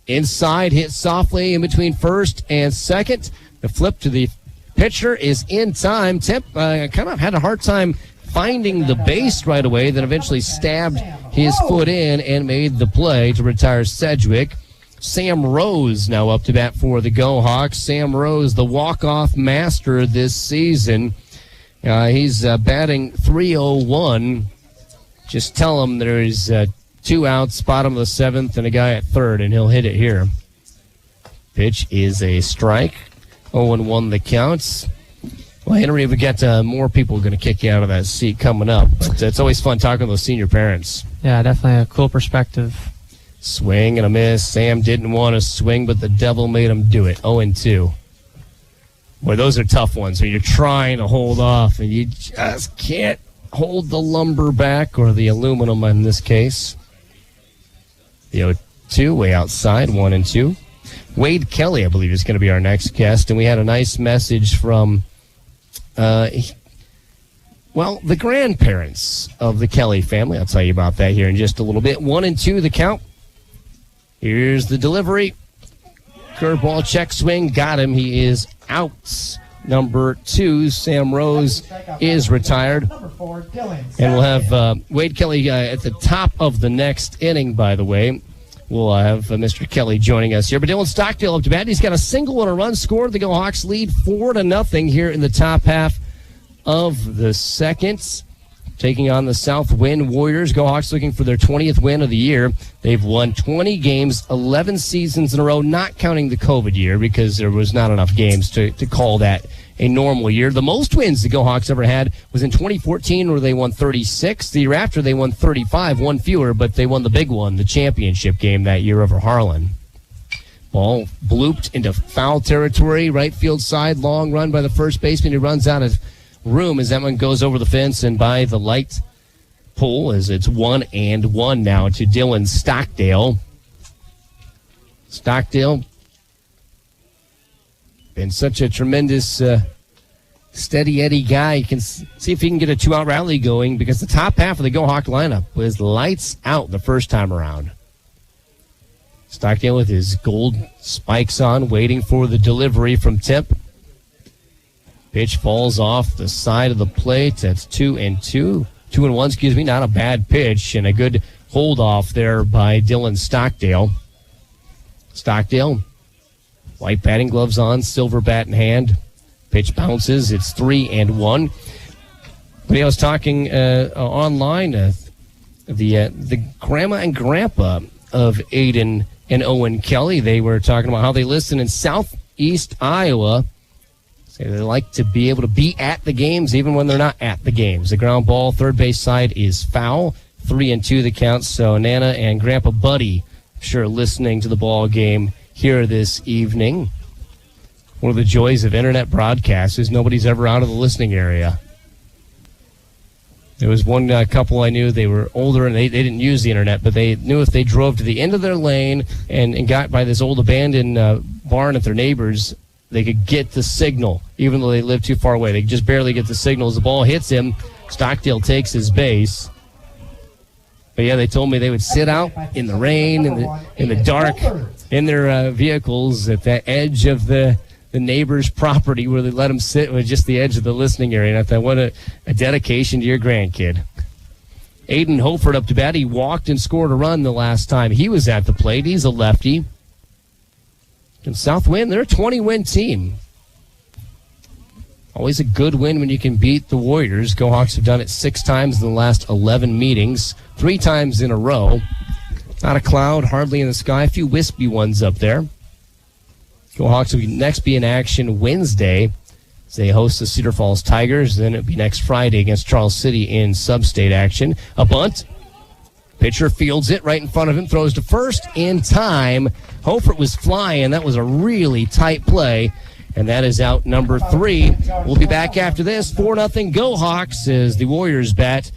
Inside, hit softly in between first and second. The flip to the pitcher is in time. Timp kind of had a hard time finding the base right away, then eventually stabbed his foot in and made the play to retire Sedgwick. Sam Rose now up to bat for the Go Hawks. Sam Rose, the walk-off master this season. He's batting .301. Just tell him there's 2 outs, bottom of the 7th, and a guy at third, and he'll hit it here. Pitch is a strike. 0-1 the counts. Well, Henry, we got more people going to kick you out of that seat coming up. But it's always fun talking to those senior parents. Yeah, definitely a cool perspective. Swing and a miss. Sam didn't want to swing, but the devil made him do it. 0-2. Boy, those are tough ones when you're trying to hold off and you just can't hold the lumber back, or the aluminum in this case. The 0-2 way outside, 1-2. Wade Kelly, I believe, is going to be our next guest. And we had a nice message from, the grandparents of the Kelly family. I'll tell you about that here in just a little bit. 1-2 the count. Here's the delivery. Curveball, check swing, got him. He is out. Number 2, Sam Rose, is retired. Number 4, Dylan. And we'll have Wade Kelly at the top of the next inning, by the way. We'll have Mr. Kelly joining us here. But Dylan Stockdale up to bat. He's got a single and a run scored. The Go Hawks lead 4-0 here in the top half of the second. Taking on the South Winn Warriors. Go Hawks looking for their 20th win of the year. They've won 20 games, 11 seasons in a row, not counting the COVID year because there was not enough games to call that a normal year. The most wins the Go Hawks ever had was in 2014, where they won 36. The year after, they won 35, one fewer, but they won the big one, the championship game that year over Harlan. Ball blooped into foul territory, right field side, long run by the first baseman who runs out of room as that one goes over the fence and by the light pole, as it's 1-1 now to Dylan Stockdale. Stockdale been such a tremendous steady Eddie guy. You can see if he can get a 2-out rally going, because the top half of the Go Hawk lineup was lights out the first time around. Stockdale with his gold spikes on, waiting for the delivery from Tip. Pitch falls off the side of the plate. That's 2-2. 2-1, not a bad pitch, and a good hold off there by Dylan Stockdale. Stockdale, white batting gloves on, silver bat in hand. Pitch bounces. It's 3-1. But I was talking online, the grandma and grandpa of Aiden and Owen Kelly. They were talking about how they listen in southeast Iowa. They like to be able to be at the games even when they're not at the games. The ground ball, third base side, is foul. 3-2 the count. So Nana and Grandpa Buddy, I'm sure, listening to the ball game here this evening. One of the joys of internet broadcasts is nobody's ever out of the listening area. There was one couple I knew, they were older and they didn't use the internet, but they knew if they drove to the end of their lane and got by this old abandoned barn at their neighbor's, they could get the signal, even though they lived too far away. They could just barely get the signal. As the ball hits him, Stockdale takes his base. But yeah, they told me they would sit out in the rain, in the dark, in their vehicles at the edge of the neighbor's property, where they let them sit with just the edge of the listening area. And I thought, what a dedication to your grandkid. Aiden Hofert up to bat. He walked and scored a run the last time he was at the plate. He's a lefty. And South Winn, they're a 20-win team. Always a good win when you can beat the Warriors. Go Hawks have done it 6 times in the last 11 meetings, 3 times in a row. Not a cloud, hardly in the sky. A few wispy ones up there. Go Hawks will next be in action Wednesday as they host the Cedar Falls Tigers. Then it'll be next Friday against Charles City in sub-state action. A bunt. Pitcher fields it right in front of him, throws to first in time. Hofert was flying. That was a really tight play, and that is out number 3. We'll be back after this. 4-0 Go Hawks as the Warriors bat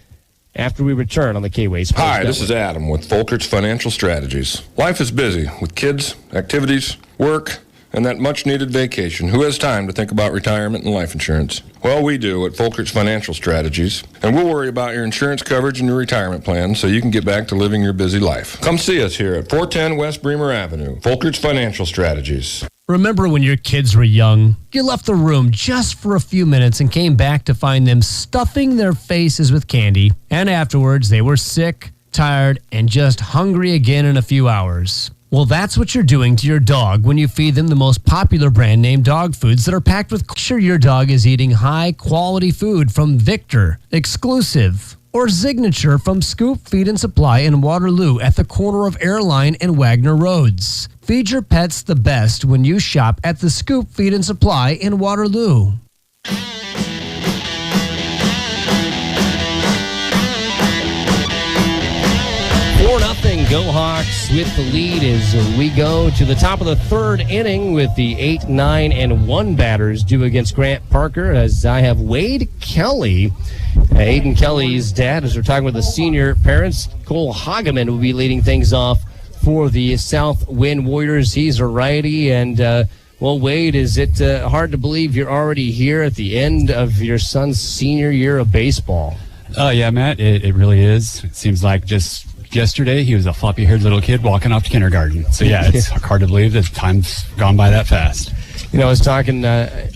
after we return on the K-Way Sports Hi, Network. this is Adam with Volkert's Financial Strategies. Life is busy with kids, activities, work, and that much-needed vacation. Who has time to think about retirement and life insurance? Well, we do at Volkert's Financial Strategies, and we'll worry about your insurance coverage and your retirement plan so you can get back to living your busy life. Come see us here at 410 West Bremer Avenue. Volkert's Financial Strategies. Remember when your kids were young? You left the room just for a few minutes and came back to find them stuffing their faces with candy, and afterwards they were sick, tired, and just hungry again in a few hours. Well, that's what you're doing to your dog when you feed them the most popular brand name dog foods that are packed with. Sure, your dog is eating high-quality food from Victor, Exclusive, or Signature from Scoop Feed and Supply in Waterloo at the corner of Airline and Wagner Roads. Feed your pets the best when you shop at the Scoop Feed and Supply in Waterloo. Go Hawks with the lead as we go to the top of the third inning with the 8, 9, and 1 batters due against Grant Parker, as I have Wade Kelly, Aiden Kelly's dad, as we're talking with the senior parents. Cole Hageman will be leading things off for the South Winn Warriors. He's a righty, and well, Wade, is it hard to believe you're already here at the end of your son's senior year of baseball? Yeah, Matt, it really is. It seems like just yesterday he was a floppy-haired little kid walking off to kindergarten. So, yeah, it's hard to believe that time's gone by that fast. You know, I was talking, I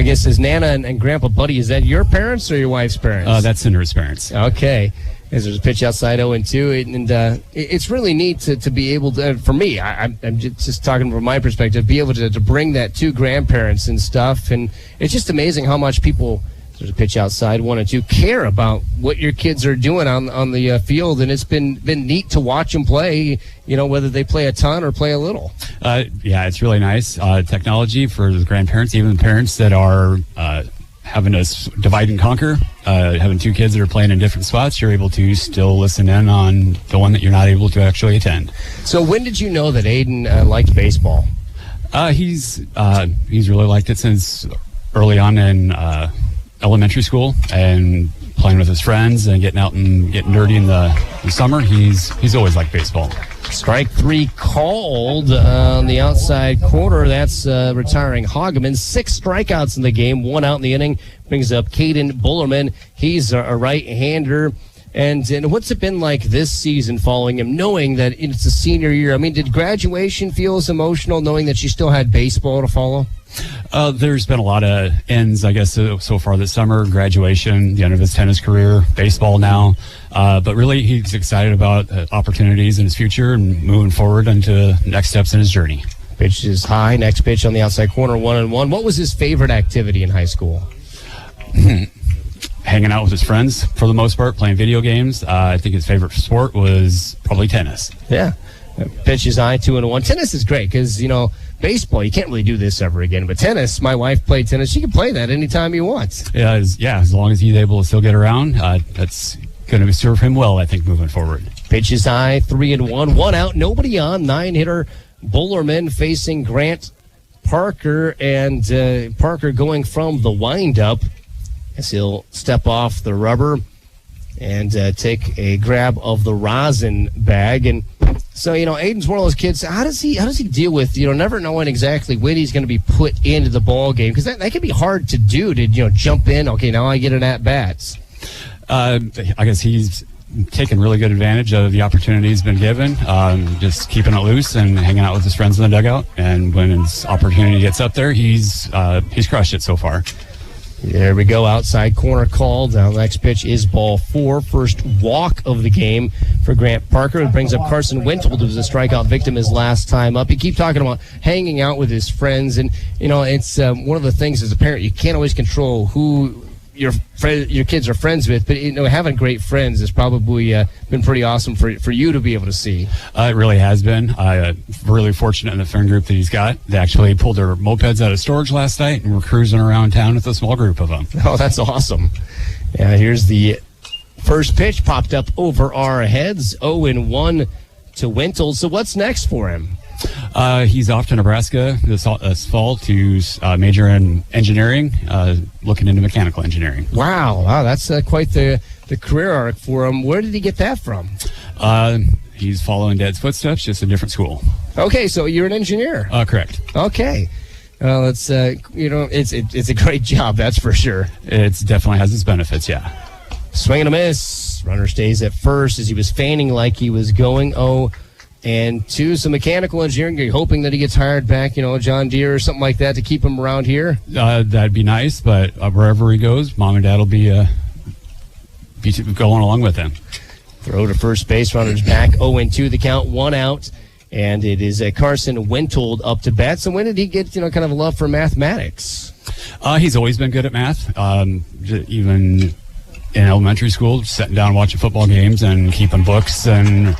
guess his Nana and Grandpa Buddy, is that your parents or your wife's parents? That's Cinder's parents. Okay. As there's a pitch outside 0-2, and it's really neat to be able to, for me, I'm just talking from my perspective, be able to bring that to grandparents and stuff, and it's just amazing how much people, there's a pitch outside 1-2, care about what your kids are doing on the field, and it's been neat to watch them play, you know, whether they play a ton or play a little. Yeah, it's really nice. Technology for the grandparents, even the parents that are having to divide and conquer, having 2 kids that are playing in different spots, you're able to still listen in on the one that you're not able to actually attend. So when did you know that Aiden liked baseball? He's really liked it since early on in elementary school, and playing with his friends and getting out and getting dirty in the summer. He's always liked baseball. Strike 3 called on the outside corner. That's retiring Hageman. 6 strikeouts in the game, 1 out in the inning. Brings up Caden Bullerman. He's a right-hander. And what's it been like this season following him, knowing that it's a senior year? I mean, did graduation feel as emotional, knowing that you still had baseball to follow? There's been a lot of ends, I guess, so far this summer. Graduation, the end of his tennis career, baseball now. But really, he's excited about opportunities in his future and moving forward into next steps in his journey. Pitch is high. Next pitch on the outside corner, 1-1. What was his favorite activity in high school? Hanging out with his friends, for the most part, playing video games. I think his favorite sport was probably tennis. Yeah. Pitch is high, 2-1. Tennis is great because, you know, baseball, you can't really do this ever again. But tennis, my wife played tennis. She can play that anytime he wants. Yeah, as long as he's able to still get around, that's going to serve him well, I think, moving forward. Pitch is high, 3-1. 1 out, nobody on. 9-hitter Bullerman facing Grant Parker. And Parker going from the windup as he'll step off the rubber and take a grab of the rosin bag. And so, you know, Aiden's one of those kids. How does he deal with, you know, never knowing exactly when he's going to be put into the ball game? Because that can be hard to do, to, you know, jump in. Okay, now I get an at-bats. I guess he's taken really good advantage of the opportunity he's been given, just keeping it loose and hanging out with his friends in the dugout. And when his opportunity gets up there, he's crushed it so far. There we go. Outside corner called. Now the next pitch is ball 4. First walk of the game for Grant Parker. It brings up Carson Wintold, who was a strikeout victim his last time up. You keep talking about hanging out with his friends, and, you know, it's one of the things as a parent, you can't always control who your kids are friends with, but, you know, having great friends has probably been pretty awesome for you to be able to see. It really has been. Really fortunate in the friend group that he's got. They actually pulled their mopeds out of storage last night and were cruising around town with a small group of them. Oh, that's awesome. Yeah, here's the first pitch, popped up over our heads, 0-1 to Wintold. So what's next for him? He's off to Nebraska this fall to major in engineering, looking into mechanical engineering. Wow, that's quite the career arc for him. Where did he get that from? He's following Dad's footsteps, just a different school. Okay, so you're an engineer. Correct. Okay. Well, it's you know, it's a great job, that's for sure. It definitely has its benefits, yeah. Swing and a miss. Runner stays at first as he was feigning like he was going 0-2. Some mechanical engineering. Are you hoping that he gets hired back, you know, John Deere or something like that to keep him around here? That'd be nice, but wherever he goes, Mom and Dad will be going along with him. Throw to first base, runners back, 0-2, the count, 1 out, and it is Carson Wintold up to bat. So when did he get, you know, kind of a love for mathematics? He's always been good at math, even in elementary school, sitting down watching football games and keeping books and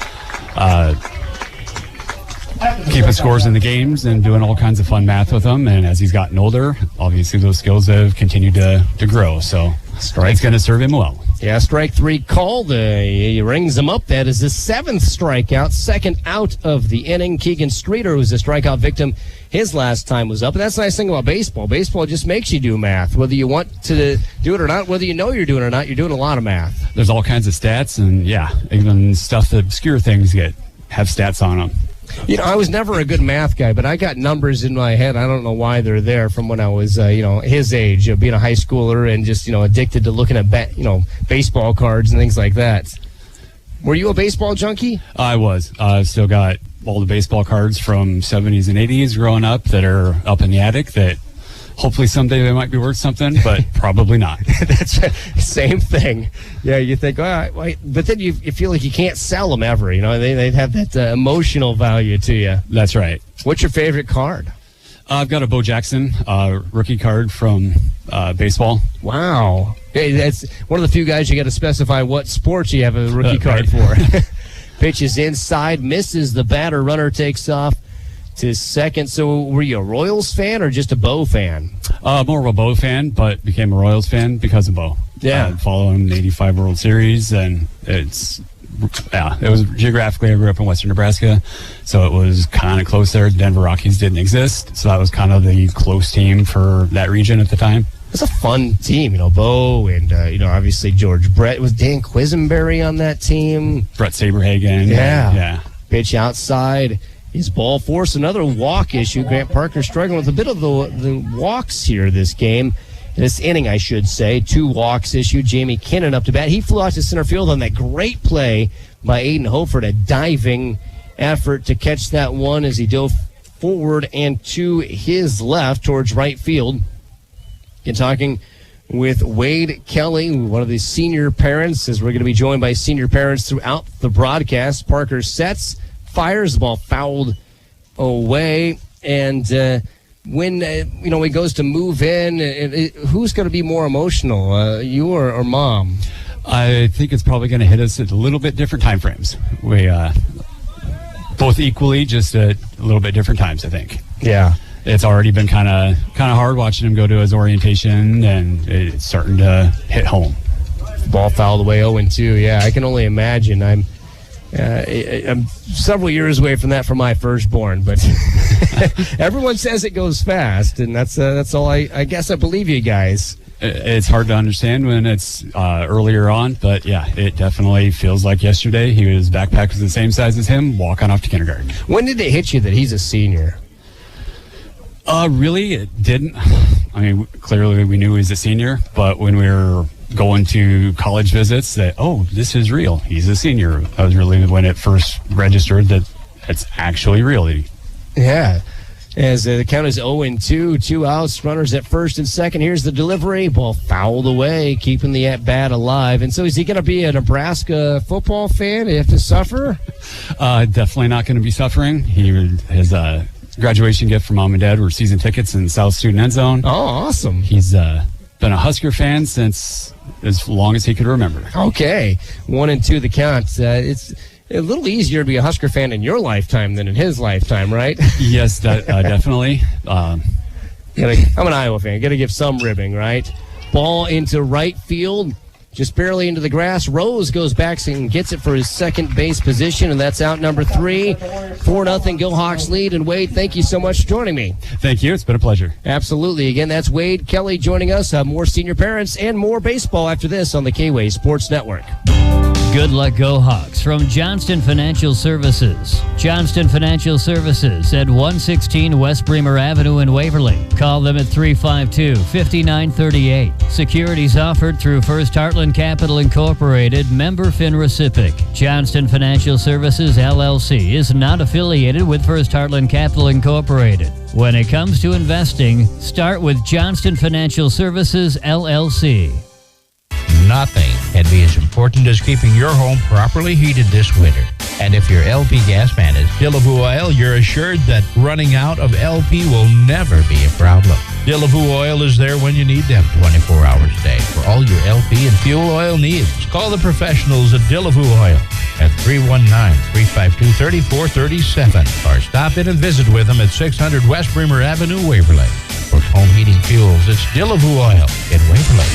keeping scores in the games and doing all kinds of fun math with them. And as he's gotten older, obviously those skills have continued to grow. So it's going to serve him well. Yeah, strike three called. He rings him up. That is his 7th strikeout, 2nd out of the inning. Keegan Streeter, who's a strikeout victim, his last time was up. And that's the nice thing about baseball. Baseball just makes you do math. Whether you want to do it or not, whether you know you're doing it or not, you're doing a lot of math. There's all kinds of stats, and even stuff that obscure things have stats on them. I was never a good math guy, but I got numbers in my head. I don't know why they're there from when I was, his age, being a high schooler and just, addicted to looking at, baseball cards and things like that. Were you a baseball junkie? I was. Still got all the baseball cards from 70s and 80s growing up that are up in the attic that hopefully someday they might be worth something, but probably not. That's same thing. Yeah, you think, but then you feel like you can't sell them ever. They have that emotional value to you. That's right. What's your favorite card? I've got a Bo Jackson rookie card from baseball. Wow. Hey, that's one of the few guys you got to specify what sports you have a rookie card for. Pitches inside, misses the batter, runner takes off to second. So were you a Royals fan or just a Bo fan? More of a Bo fan, but became a Royals fan because of Bo. Yeah. Following the 85 World Series, and it was geographically, I grew up in western Nebraska, so it was kind of close there. The Denver Rockies didn't exist, so that was kind of the close team for that region at the time. It's a fun team, Bo and, obviously George Brett. Was Dan Quisenberry on that team? Brett Saberhagen. Yeah. Pitch outside. His ball force, another walk issue. Grant Parker struggling with a bit of the walks here this game. This inning, I should say. 2 walks issue. Jamie Kinnon up to bat. He flew out to center field on that great play by Aiden Hofer, a diving effort to catch that one as he dove forward and to his left towards right field. And talking with Wade Kelly, one of the senior parents, as we're going to be joined by senior parents throughout the broadcast. Parker sets, fires, the ball fouled away, and when he goes to move in, who's going to be more emotional, you or mom? I think it's probably going to hit us at a little bit different time frames. We both equally, just at a little bit different times, I think. Yeah. It's already been kind of hard watching him go to his orientation, and it's starting to hit home. Ball fouled away 0-2. Yeah, I can only imagine. I'm several years away from that for my firstborn, but everyone says it goes fast, and that's all. I guess I believe you guys. It's hard to understand when it's earlier on, but yeah, it definitely feels like yesterday. His backpack was the same size as him, walking off to kindergarten. When did it hit you that he's a senior? Really, it didn't. I mean, clearly we knew he was a senior, but when we were going to college visits, this is real. He's a senior. That was really when it first registered that it's actually real. Yeah. As the count is 0-2, 2 outs, runners at first and second. Here's the delivery. Ball fouled away, keeping the at-bat alive. And so is he going to be a Nebraska football fan? Do you have to suffer? Definitely not going to be suffering. His graduation gift from mom and dad were season tickets in South Student End Zone. Oh, awesome. He's been a Husker fan since as long as he could remember. Okay. 1-2 the count. It's a little easier to be a Husker fan in your lifetime than in his lifetime, right? Yes, definitely. I'm an Iowa fan. Got to give some ribbing, right? Ball into right field, just barely into the grass. Rose goes back and gets it for his second base position, and that's out number 3. 4-0, Go Hawks lead. And Wade, thank you so much for joining me. Thank you. It's been a pleasure. Absolutely. Again, that's Wade Kelly joining us. More senior parents and more baseball after this on the K-Way Sports Network. Good luck, Go Hawks, from Johnston Financial Services. Johnston Financial Services at 116 West Bremer Avenue in Waverly. Call them at 352-5938. Securities offered through First Heartland Capital Incorporated, member FINRA SIPC. Johnston Financial Services, LLC, is not affiliated with First Heartland Capital Incorporated. When it comes to investing, start with Johnston Financial Services, LLC. Nothing can be as important as keeping your home properly heated this winter. And if your LP gas man is Delavu Oil, you're assured that running out of LP will never be a problem. Delavu Oil is there when you need them 24 hours a day for all your LP and fuel oil needs. Call the professionals at Delavu Oil at 319-352-3437 or stop in and visit with them at 600 West Bremer Avenue, Waverly. For home heating fuels, it's Delavu Oil in Waverly.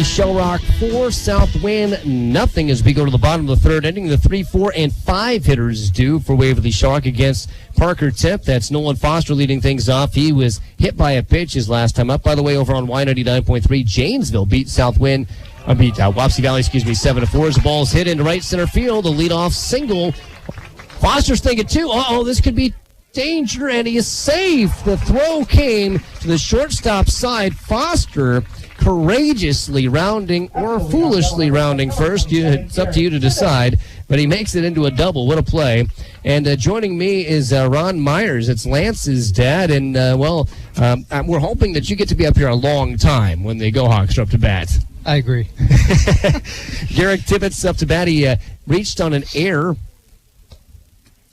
Shell Rock 4, South Winn nothing as we go to the bottom of the third inning. The 3, 4, and 5 hitters due for Waverly Shell Rock against Parker Temp. That's Nolan Foster leading things off. He was hit by a pitch his last time up. By the way, over on Y99.3, Janesville beat South Winn. Beat Wapsie Valley, 7-4 as the ball is hit into right center field. A leadoff single. Foster's thinking, too, this could be danger, and he is safe. The throw came to the shortstop side. Foster courageously rounding or foolishly rounding first. It's up to you to decide, but he makes it into a double. What a play. And joining me is Ron Myers. It's Lance's dad, and, we're hoping that you get to be up here a long time when the Go Hawks are up to bat. I agree. Garrick Tibbetts up to bat. He reached on an error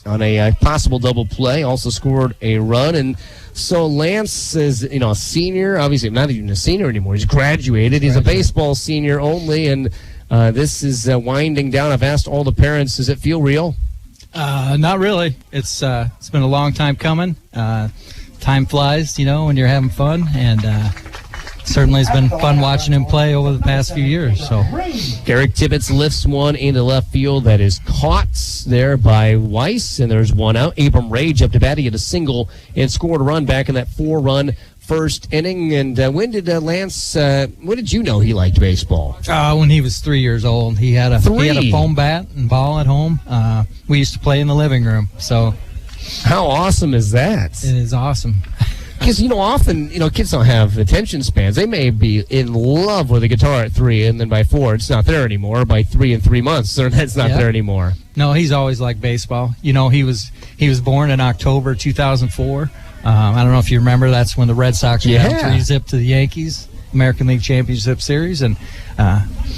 on a possible double play, also scored a run. And so Lance is, a senior, obviously not even a senior anymore. He's graduated. He's a baseball senior only, and this is winding down. I've asked all the parents, does it feel real? Not really. It's been a long time coming. Time flies, when you're having fun, and certainly it's been fun watching him play over the past few years. So, Garrick Tibbetts lifts one into left field that is caught there by Weiss, and there's one out. Abram Rage up to bat. He had a single and scored a run back in that 4-run first inning. And when did Lance? When did you know he liked baseball? When he was 3 years old. He had a foam bat and ball at home. We used to play in the living room. So, how awesome is that? It is awesome. Because, often, kids don't have attention spans. They may be in love with a guitar at 3, and then by 4, it's not there anymore. By 3 and 3 months, it's not there anymore. No, he's always liked baseball. He was born in October 2004. I don't know if you remember, that's when the Red Sox were down 3-0 to the Yankees, American League Championship Series, and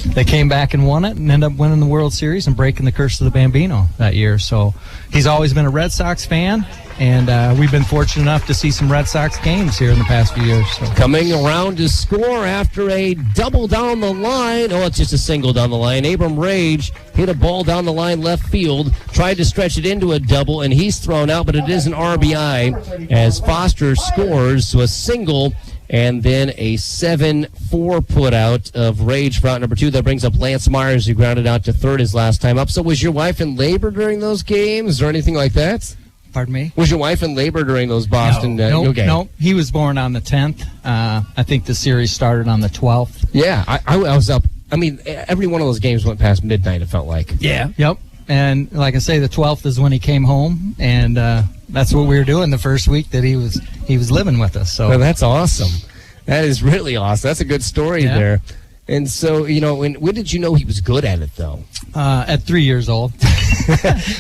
they came back and won it and ended up winning the World Series and breaking the curse of the Bambino that year. So he's always been a Red Sox fan. And we've been fortunate enough to see some Red Sox games here in the past few years. So. Coming around to score after a double down the line. It's just a single down the line. Abram Rage hit a ball down the line left field, tried to stretch it into a double, and he's thrown out, but it is an RBI as Foster scores. So a single and then a 7-4 put out of Rage for out number 2. That brings up Lance Myers, who grounded out to third his last time up. So was your wife in labor during those games or anything like that? Pardon me? Was your wife in labor during those Boston games? No. He was born on the 10th. I think the series started on the 12th. Yeah, I was up. I mean, every one of those games went past midnight, it felt like. Yeah. Yep. And like I say, the 12th is when he came home, and that's what we were doing the first week that he was living with us. So that's awesome. That is really awesome. That's a good story there. And so, when did you know he was good at it, though? At 3 years old.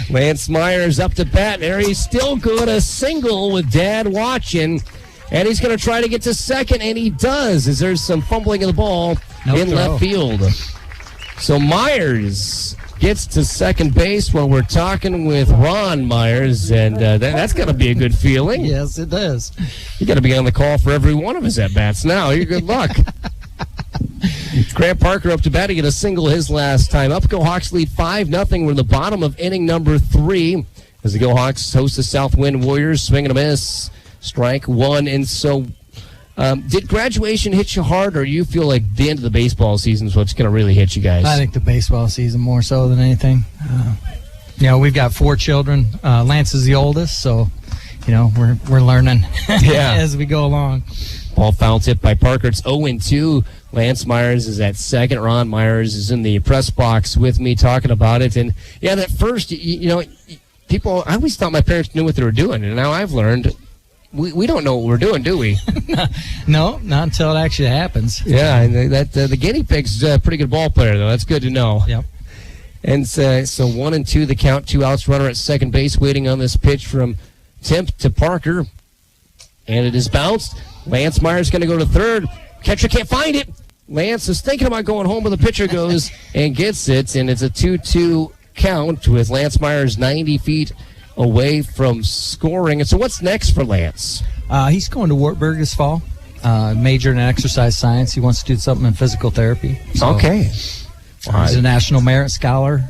Lance Myers up to bat there. He's still good. A single with Dad watching. And he's going to try to get to second, and he does, as there's some fumbling of the ball in left field. So Myers gets to second base while we're talking with Ron Myers, and that's got to be a good feeling. Yes, it does. You got to be on the call for every one of his at-bats now. You're good luck. Grant Parker up to bat. He get a single his last time up. Go Hawks lead 5-0. We're in the bottom of inning number 3 as the Go Hawks host the South Winn Warriors. Swing and a miss. Strike 1. And so did graduation hit you hard, or you feel like the end of the baseball season is what's going to really hit you guys? I think the baseball season more so than anything. We've got 4 children. Lance is the oldest, so we're learning as we go along. Ball foul tip by Parker. It's 0-2. Lance Myers is at second. Ron Myers is in the press box with me talking about it. And, that first, people, I always thought my parents knew what they were doing. And now I've learned we don't know what we're doing, do we? No, not until it actually happens. Yeah, and the guinea pig's a pretty good ball player, though. That's good to know. Yep. And so 1-2, the count, 2 outs, runner at second base, waiting on this pitch from Temp to Parker. And it is bounced. Lance Myers going to go to third. Catcher can't find it. Lance is thinking about going home, but the pitcher goes and gets it, and it's a 2-2 count with Lance Myers 90 feet away from scoring. And so what's next for Lance? He's going to Wartburg this fall, major in exercise science. He wants to do something in physical therapy. So, okay. He's a National Merit Scholar.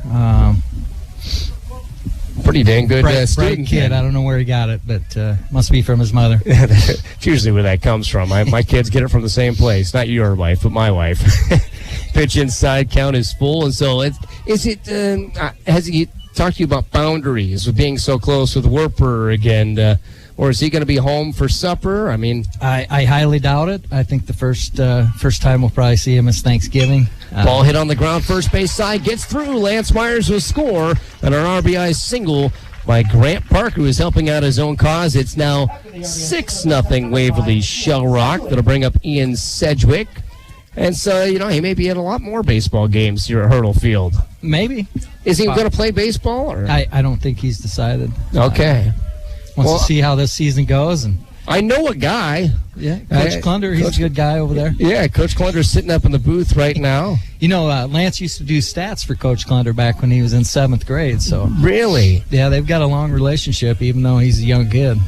Pretty dang good bright student kid. I don't know where he got it, but must be from his mother. It's usually where that comes from. My kids get it from the same place. Not your wife, but my wife. Pitch inside, count is full. And so has he talked to you about boundaries with being so close with Werper again? Or is he going to be home for supper? I mean, I highly doubt it. I think the first time we'll probably see him is Thanksgiving. Ball hit on the ground, first base side, gets through. Lance Myers will score on an RBI single by Grant Parker, who is helping out his own cause. It's now 6-0 Waverly Shell Rock. That'll bring up Ian Sedgwick. And so, he may be in a lot more baseball games here at Hurdle Field. Maybe. Is he going to play baseball? Or? I don't think he's decided. Okay. Wants to see how this season goes. And I know a guy. Yeah, Coach Klunder, he's a good guy over there. Yeah, Coach Klunder's sitting up in the booth right now. Lance used to do stats for Coach Klunder back when he was in 7th grade. So really? Yeah, they've got a long relationship, even though he's a young kid.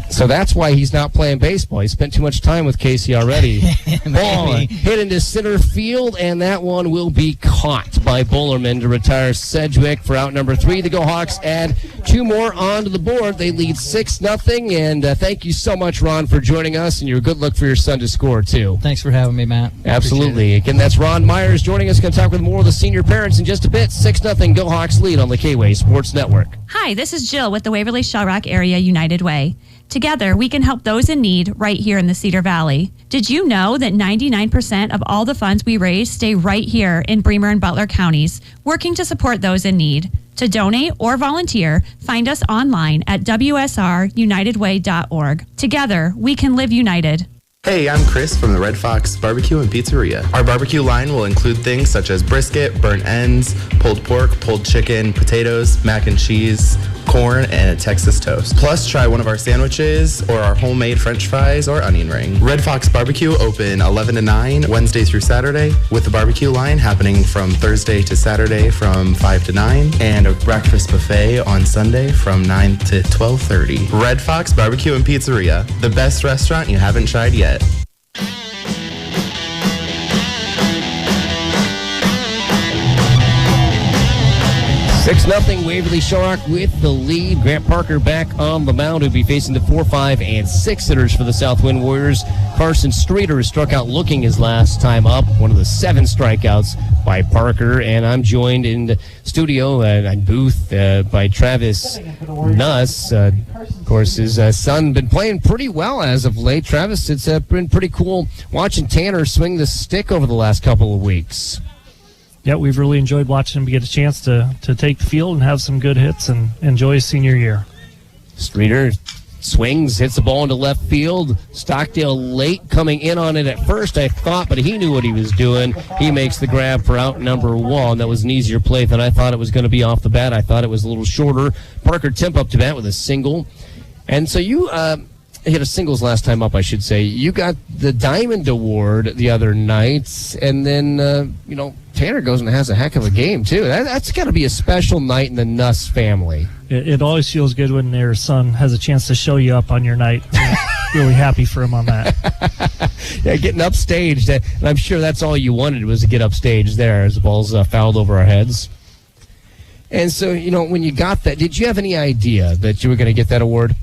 So that's why he's not playing baseball. He spent too much time with Casey already. Ball hit into center field, and that one will be caught by Bullerman to retire Sedgwick for out number 3. The Go Hawks add 2 more onto the board. They lead 6-0, and thank you so much, Ron, for joining us, and you're a good look for your son to score, too. Thanks for having me, Matt. Absolutely. Again, that's Ron Myers joining us. Going to talk with more of the senior parents in just a bit. 6-0 Go Hawks lead on the K-Way Sports Network. Hi, this is Jill with the Waverly Shell Rock Area United Way. Together, we can help those in need right here in the Cedar Valley. Did you know that 99% of all the funds we raise stay right here in Bremer and Butler counties, working to support those in need? To donate or volunteer, find us online at WSRUnitedWay.org. Together, we can live united. Hey, I'm Chris from the Red Fox Barbecue and Pizzeria. Our barbecue line will include things such as brisket, burnt ends, pulled pork, pulled chicken, potatoes, mac and cheese, corn, and a Texas toast. Plus, try one of our sandwiches or our homemade French fries or onion ring. Red Fox Barbecue open 11 to 9, Wednesday through Saturday, with the barbecue line happening from Thursday to Saturday from 5 to 9, and a breakfast buffet on Sunday from 9 to 12:30. Red Fox Barbecue and Pizzeria, the best restaurant you haven't tried yet. 6-0 Waverly Shell Rock with the lead. Grant Parker back on the mound, who'll be facing the 4, 5, and 6 hitters for the South Wind Warriors. Carson Streeter struck out looking his last time up, one of the 7 strikeouts by Parker. And I'm joined in the studio and booth by Travis Nuss. Of course, his son been playing pretty well as of late. Travis, it's been pretty cool watching Tanner swing the stick over the last couple of weeks. Yeah, we've really enjoyed watching him get a chance to take the field and have some good hits and enjoy his senior year. Streeter swings, hits the ball into left field. Stockdale late coming in on it at first, I thought, but he knew what he was doing. He makes the grab for out number 1. That was an easier play than I thought it was going to be off the bat. I thought it was a little shorter. Parker Timp up to bat with a single. And so you hit a singles last time up, I should say. You got the Diamond Award the other night, and then, Tanner goes and has a heck of a game, too. That's got to be a special night in the Nuss family. It always feels good when their son has a chance to show you up on your night. Really happy for him on that. Yeah, getting upstaged. And I'm sure that's all you wanted was to get upstaged there as the ball's fouled over our heads. And so, when you got that, did you have any idea that you were going to get that award?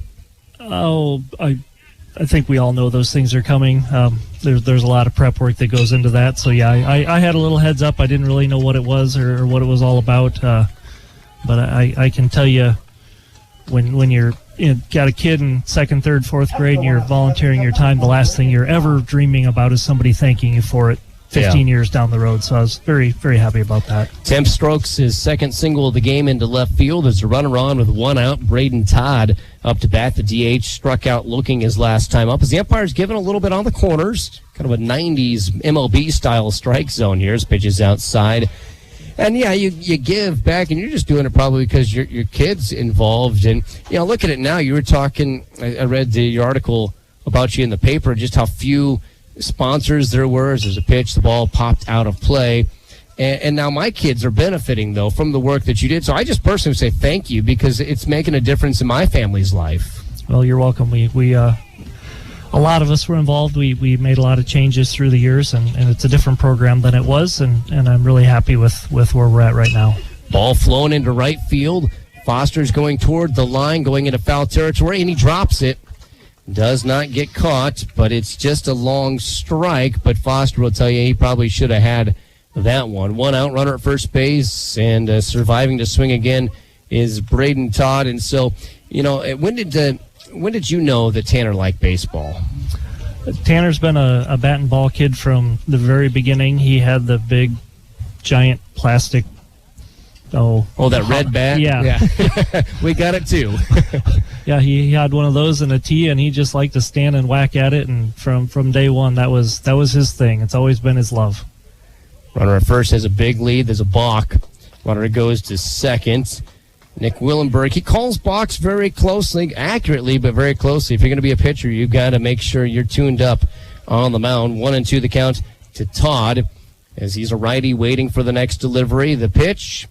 Oh, I think we all know those things are coming. There's a lot of prep work that goes into that. So, yeah, I had a little heads up. I didn't really know what it was or what it was all about. But I can tell you when you're got a kid in 2nd, 3rd, 4th grade and you're volunteering your time, the last thing you're ever dreaming about is somebody thanking you for it 15 years down the road. So I was very, very happy about that. Temp strokes his 2nd single of the game into left field. There's a runner on with 1 out. Braden Todd up to bat. The DH struck out looking his last time up. As the umpire's given a little bit on the corners, kind of a 90s MLB-style strike zone here as pitches outside. And, yeah, you give back, and you're just doing it probably because your kid's involved. And, look at it now. You were talking, I read your article about you in the paper, just how few sponsors there were. As there's a pitch, the ball popped out of play. And now my kids are benefiting, though, from the work that you did. So I just personally say thank you because it's making a difference in my family's life. Well, you're welcome. We a lot of us were involved. We made a lot of changes through the years, and it's a different program than it was, and I'm really happy with where we're at right now. Ball flown into right field. Foster's going toward the line, going into foul territory, and he drops it. Does not get caught, but it's just a long strike. But Foster will tell you he probably should have had that one. One out, runner at first base, and surviving to swing again is Braden Todd. And so, when did you know that Tanner liked baseball? Tanner's been a bat and ball kid from the very beginning. He had the big, giant plastic. That red bat? Yeah. We got it too. Yeah, he had one of those in a tee, and he just liked to stand and whack at it. And from day one, that was his thing. It's always been his love. Runner at first has a big lead. There's a balk. Runner goes to second. Nick Willenberg, he calls balks very closely, accurately, but very closely. If you're going to be a pitcher, you've got to make sure you're tuned up on the mound. 1-2 the count to Todd as he's a righty waiting for the next delivery. The pitch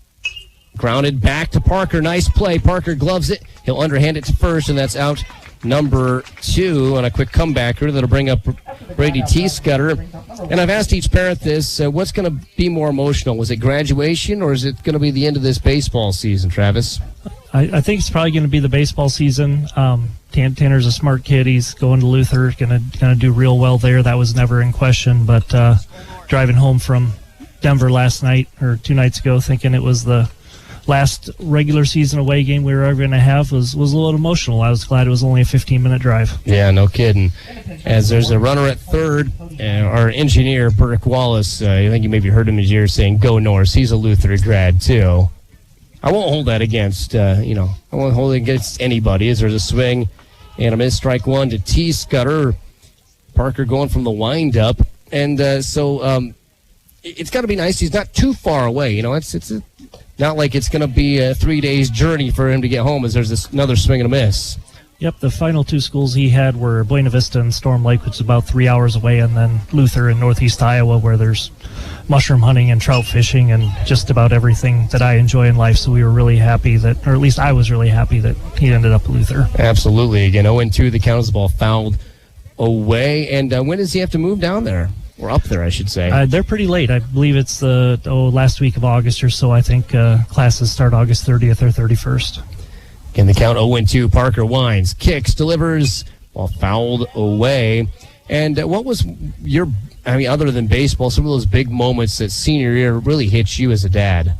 grounded back to Parker. Nice play. Parker gloves it. He'll underhand it to first, and that's out number 2 on a quick comebacker that'll bring up Brady T. Scudder. And I've asked each parent this, what's going to be more emotional? Was it graduation, or is it going to be the end of this baseball season, Travis? I think it's probably going to be the baseball season. Tanner's a smart kid. He's going to Luther, going to do real well there. That was never in question. But driving home from Denver last night, or 2 nights ago, thinking it was the last regular season away game we were ever going to have was a little emotional. I was glad it was only a 15-minute drive. Yeah, no kidding. As there's a runner at third, our engineer, Burke Wallace, I think you maybe heard him in his ear saying, "Go Norse." He's a Luther grad, too. I won't hold that against, I won't hold it against anybody as there's a swing and a miss. Strike 1 to T. Scudder. Parker going from the windup. And it's got to be nice. He's not too far away. It's not like it's going to be a 3 days journey for him to get home as there's another swing and a miss. Yep, the final 2 schools he had were Buena Vista and Storm Lake, which is about 3 hours away, and then Luther in northeast Iowa, where there's mushroom hunting and trout fishing and just about everything that I enjoy in life. So we were really happy that, or at least I was really happy that he ended up at Luther. Absolutely. Again, 0-2, the count as the ball fouled away. And when does he have to move down there? Or up there, I should say. They're pretty late. I believe it's the last week of August or so. I think classes start August 30th or 31st. In the count, 0-2, Parker winds, kicks, delivers, ball fouled away. And what was other than baseball, some of those big moments that senior year really hit you as a dad?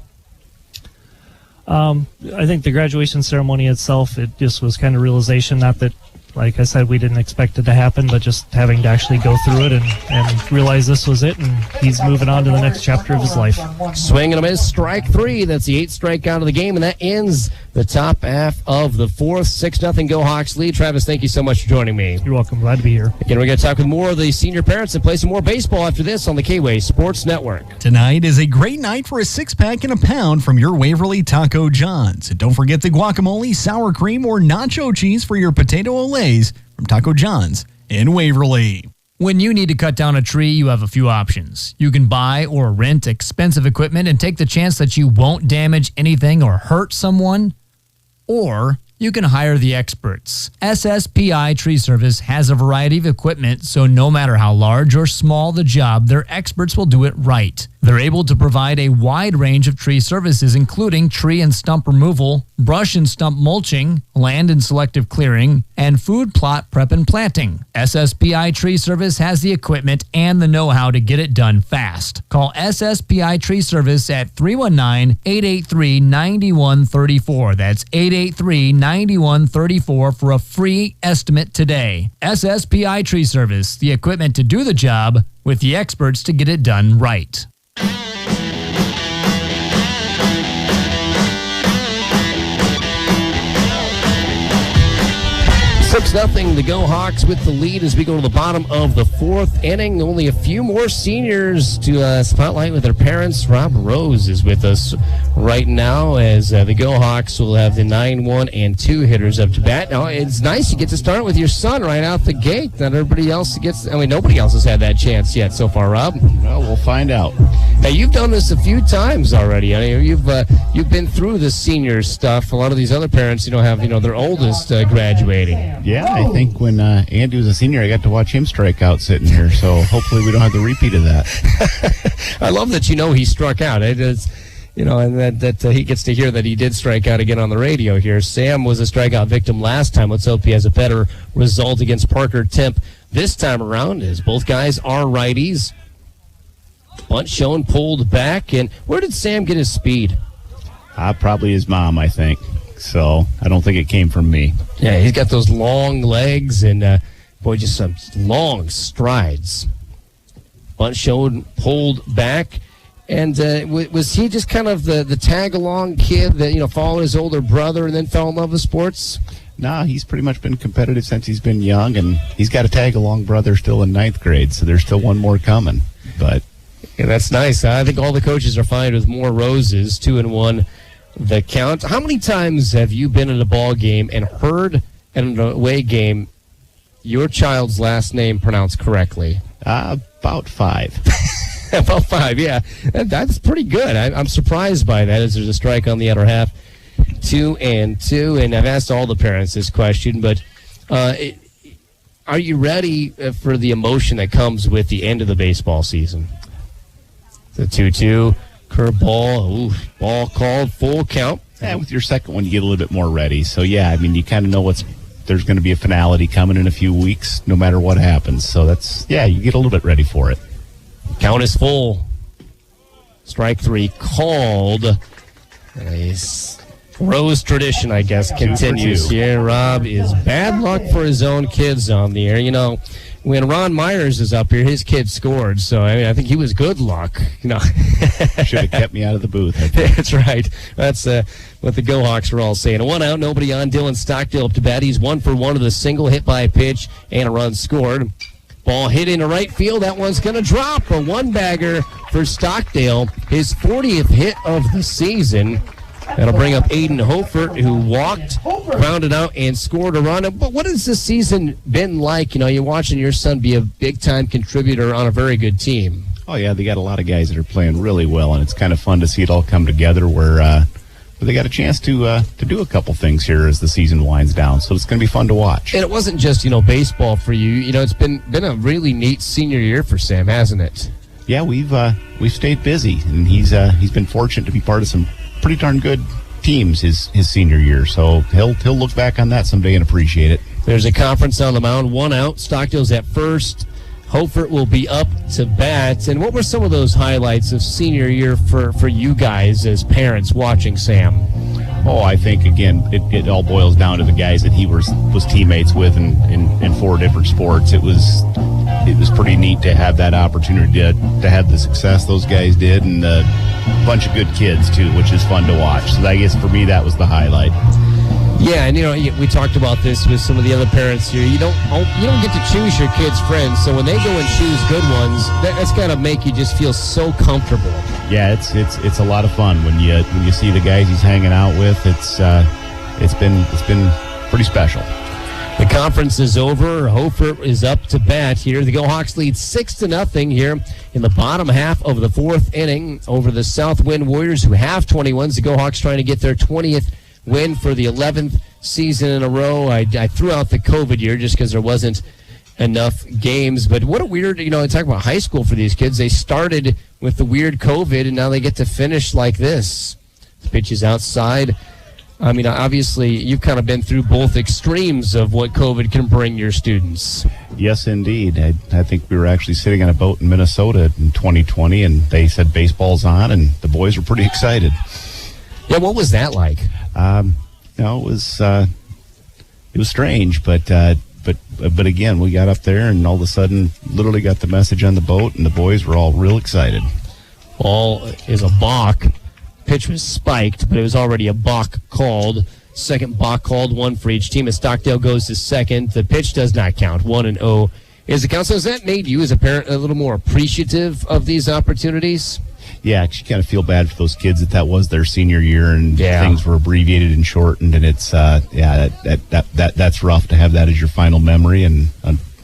I think the graduation ceremony itself, it just was kind of realization, not that, like I said, we didn't expect it to happen, but just having to actually go through it and realize this was it, and he's moving on to the next chapter of his life. Swing and a miss, strike 3. That's the 8th strikeout of the game, and that ends the top half of the 4th. 6-0 Go Hawks lead. Travis, thank you so much for joining me. You're welcome. Glad to be here. Again, we're going to talk with more of the senior parents and play some more baseball after this on the K-Way Sports Network. Tonight is a great night for a 6-pack and a pound from your Waverly Taco John's. And don't forget the guacamole, sour cream, or nacho cheese for your potato olays from Taco John's in Waverly. When you need to cut down a tree, you have a few options. You can buy or rent expensive equipment and take the chance that you won't damage anything or hurt someone. Or you can hire the experts. SSPI Tree Service has a variety of equipment, so no matter how large or small the job, their experts will do it right. They're able to provide a wide range of tree services, including tree and stump removal, brush and stump mulching, land and selective clearing, and food plot prep and planting. SSPI Tree Service has the equipment and the know-how to get it done fast. Call SSPI Tree Service at 319-883-9134. That's 883-9134 for a free estimate today. SSPI Tree Service, the equipment to do the job with the experts to get it done right. 6-0, the Go Hawks with the lead as we go to the bottom of the 4th inning. Only a few more seniors to spotlight with their parents. Rob Rose is with us right now as the Go Hawks will have the 9-1 and 2 hitters up to bat. Now, it's nice you get to start with your son right out the gate. Not everybody else nobody else has had that chance yet so far, Rob. Well, we'll find out. Now, you've done this a few times already. I mean, you've been through the senior stuff. A lot of these other parents, have their oldest graduating. Yeah, I think when Andy was a senior, I got to watch him strike out sitting here. So hopefully we don't have the repeat of that. I love that he struck out. and that he gets to hear that he did strike out again on the radio here. Sam was a strikeout victim last time. Let's hope he has a better result against Parker Temp this time around, as both guys are righties. Bunt shown, pulled back, and where did Sam get his speed? Probably his mom, I think. So I don't think it came from me. Yeah, he's got those long legs and, just some long strides. Bunt shown, pulled back. And was he just kind of the tag-along kid that, followed his older brother and then fell in love with sports? No, he's pretty much been competitive since he's been young, and he's got a tag-along brother still in 9th grade, so there's still one more coming. But yeah, that's nice. I think all the coaches are fine with more roses, 2-1 the count. How many times have you been at a ball game and heard at an away game your child's last name pronounced correctly? About 5. About 5, yeah. That's pretty good. I'm surprised by that, as there's a strike on the other half. 2-2, and I've asked all the parents this question, but are you ready for the emotion that comes with the end of the baseball season? The 2-2, curveball, ball called, full count. Yeah, with your second one, you get a little bit more ready. So, yeah, you kind of know there's going to be a finality coming in a few weeks, no matter what happens. So you get a little bit ready for it. Count is full. Strike 3 called. Rose tradition, I guess, continues here. Rob is bad luck for his own kids on the air. When Ron Myers is up here, his kid scored. So, I think he was good luck. Should have kept me out of the booth. That's right. That's what the Go Hawks were all saying. A 1 out, nobody on. Dylan Stockdale up to bat. He's 1 for 1 with a single, hit by a pitch, and a run scored. Ball hit into right field. That one's going to drop. A one-bagger for Stockdale. His 40th hit of the season. That'll bring up Aiden Hofert, who walked, grounded out, and scored a run. But what has this season been like? You're watching your son be a big-time contributor on a very good team. Oh, yeah, they got a lot of guys that are playing really well, and it's kind of fun to see it all come together where they got a chance to do a couple things here as the season winds down. So it's going to be fun to watch. And it wasn't just, baseball for you. It's been a really neat senior year for Sam, hasn't it? Yeah, we've stayed busy, and he's been fortunate to be part of some pretty darn good teams his senior year. So he'll look back on that someday and appreciate it. There's a conference on the mound, 1 out. Stockdale's at first. Hofert will be up to bat. And what were some of those highlights of senior year for you guys as parents watching Sam? Oh, I think, again, it all boils down to the guys that he was teammates with in 4 different sports. It was pretty neat to have that opportunity to have the success those guys did, and a bunch of good kids, too, which is fun to watch. So I guess for me, that was the highlight. Yeah, and we talked about this with some of the other parents here. You don't get to choose your kids' friends, so when they go and choose good ones, that's got to make you just feel so comfortable. Yeah, it's a lot of fun when you see the guys he's hanging out with. It's been pretty special. The conference is over. Hofert is up to bat here. The Go Hawks lead 6-0 here in the bottom half of the 4th inning over the South Winn Warriors, who have 21s. The Go Hawks trying to get their 20th win for the 11th season in a row. I threw out the COVID year just because there wasn't enough games. But what a weird, talk about high school for these kids. They started with the weird COVID, and now they get to finish like this. The pitch is outside. Obviously, you've kind of been through both extremes of what COVID can bring your students. Yes, indeed. I think we were actually sitting on a boat in Minnesota in 2020, and they said baseball's on, and the boys were pretty excited. Yeah, what was that like? It was strange, but again, we got up there, and all of a sudden, literally got the message on the boat, and the boys were all real excited. Ball is a balk. Pitch was spiked, but it was already a balk called. Second balk called, 1 for each team. As Stockdale goes to second, the pitch does not count. 1-0 is the count. So has that made you, as a parent, a little more appreciative of these opportunities? Yeah, you kind of feel bad for those kids that was their senior year, and things were abbreviated and shortened, and it's that's rough to have that as your final memory, and